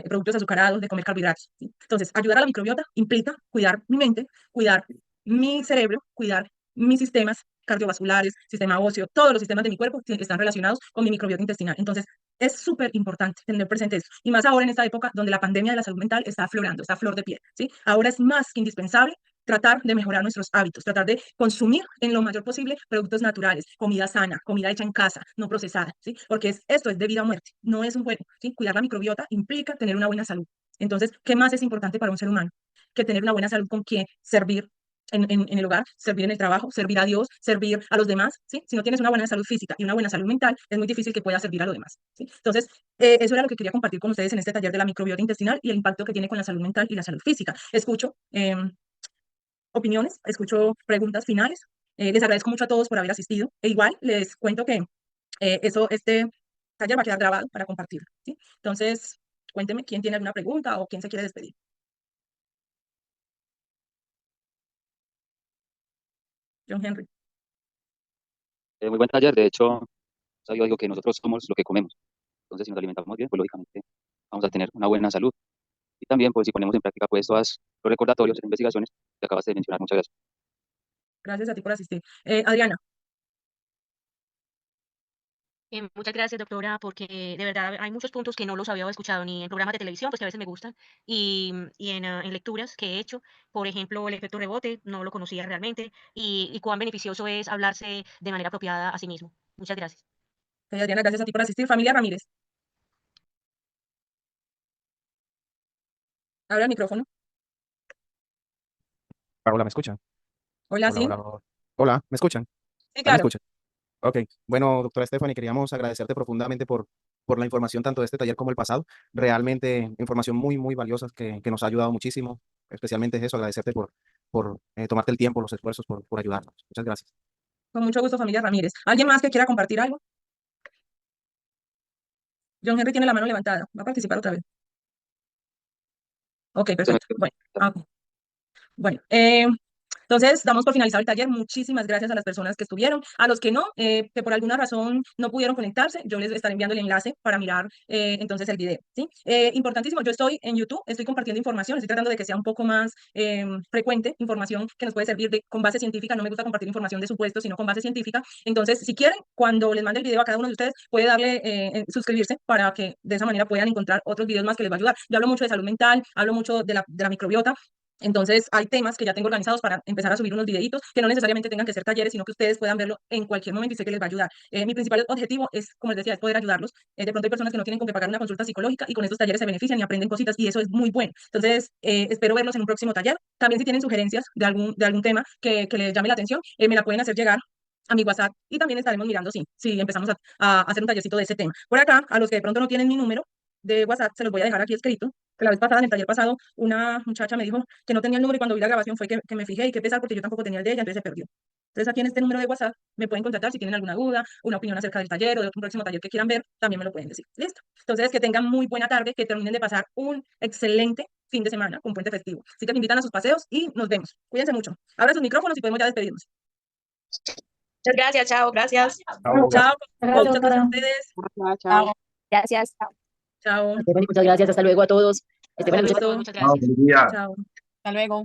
productos azucarados, de comer carbohidratos, ¿sí? Entonces, ayudar a la microbiota implica cuidar mi mente, cuidar mi cerebro, cuidar mis sistemas cardiovasculares, sistema óseo, todos los sistemas de mi cuerpo están relacionados con mi microbiota intestinal. Entonces, es súper importante tener presente eso. Y más ahora en esta época donde la pandemia de la salud mental está aflorando, está a flor de piel, ¿sí? Ahora es más que indispensable tratar de mejorar nuestros hábitos, tratar de consumir en lo mayor posible productos naturales, comida sana, comida hecha en casa, no procesada, ¿sí? Porque esto es de vida o muerte, no es un juego, ¿sí? Cuidar la microbiota implica tener una buena salud. Entonces, ¿qué más es importante para un ser humano que tener una buena salud con quien servir en el hogar, servir en el trabajo, servir a Dios, servir a los demás, ¿sí? Si no tienes una buena salud física y una buena salud mental, es muy difícil que puedas servir a los demás, ¿sí? Entonces, eso era lo que quería compartir con ustedes en este taller de la microbiota intestinal y el impacto que tiene con la salud mental y la salud física. Escucho opiniones, escucho preguntas finales. Les agradezco mucho a todos por haber asistido. E igual les cuento que este taller va a quedar grabado para compartir, ¿sí? Entonces, cuéntenme quién tiene alguna pregunta o quién se quiere despedir. John Henry. Muy buen taller, de hecho, yo digo que nosotros somos lo que comemos. Entonces, si nos alimentamos bien, pues lógicamente vamos a tener una buena salud. Y también, pues si ponemos en práctica pues todos los recordatorios e investigaciones que acabas de mencionar. Muchas gracias. Gracias a ti por asistir. Adriana. Muchas gracias, doctora, porque de verdad hay muchos puntos que no los había escuchado ni en programas de televisión, pues que a veces me gustan, y en lecturas que he hecho. Por ejemplo, el efecto rebote, no lo conocía realmente, y cuán beneficioso es hablarse de manera apropiada a sí mismo. Muchas gracias. Adriana, gracias a ti por asistir. Familia Ramírez. Abre el micrófono. Hola, ¿me escuchan? Hola, Hola, sí. hola, hola. Hola, ¿me escuchan? Sí, ¿Ah, me claro. escuchan? Ok. Bueno, doctora Stephanie, queríamos agradecerte profundamente por la información tanto de este taller como el pasado. Realmente información muy, muy valiosa que nos ha ayudado muchísimo. Especialmente eso, agradecerte por tomarte el tiempo, los esfuerzos, por ayudarnos. Muchas gracias. Con mucho gusto, familia Ramírez. ¿Alguien más que quiera compartir algo? John Henry tiene la mano levantada. Va a participar otra vez. Ok, perfecto. Bueno, ok. Bueno, entonces damos por finalizado el taller. Muchísimas gracias a las personas que estuvieron. A los que no, que por alguna razón no pudieron conectarse, yo les estaré enviando el enlace para mirar entonces el video, ¿sí? Importantísimo, yo estoy en YouTube, estoy compartiendo información, estoy tratando de que sea un poco más frecuente, información que nos puede servir con base científica. No me gusta compartir información de supuesto, sino con base científica. Entonces, si quieren, cuando les mande el video a cada uno de ustedes, puede darle suscribirse para que de esa manera puedan encontrar otros videos más que les va a ayudar. Yo hablo mucho de salud mental, hablo mucho de la microbiota. Entonces, hay temas que ya tengo organizados para empezar a subir unos videitos que no necesariamente tengan que ser talleres, sino que ustedes puedan verlo en cualquier momento y sé que les va a ayudar. Mi principal objetivo es, como les decía, es poder ayudarlos. De pronto hay personas que no tienen con qué pagar una consulta psicológica y con estos talleres se benefician y aprenden cositas y eso es muy bueno. Entonces, espero verlos en un próximo taller. También si tienen sugerencias de algún tema que les llame la atención, me la pueden hacer llegar a mi WhatsApp y también estaremos mirando si empezamos a hacer un tallercito de ese tema. Por acá, a los que de pronto no tienen mi número de WhatsApp, se los voy a dejar aquí escrito, que la vez pasada, en el taller pasado, una muchacha me dijo que no tenía el número y cuando vi la grabación fue que me fijé y qué pesar porque yo tampoco tenía el de ella, entonces se perdió. Entonces aquí en este número de WhatsApp me pueden contactar si tienen alguna duda, una opinión acerca del taller o de un próximo taller que quieran ver, también me lo pueden decir. Listo. Entonces que tengan muy buena tarde, que terminen de pasar un excelente fin de semana con puente festivo. Así que me invitan a sus paseos y nos vemos. Cuídense mucho. Abran sus micrófonos y podemos ya despedirnos. Muchas gracias, chao, gracias. Chao. Chao. Gracias, Muchas gracias a doctora. ustedes. Chao. Gracias. Chao. Muchas gracias. Hasta luego a todos. Estefanía, Hasta muchas luego, gracias. muchas gracias. Chao, buen día. Chao. Hasta luego.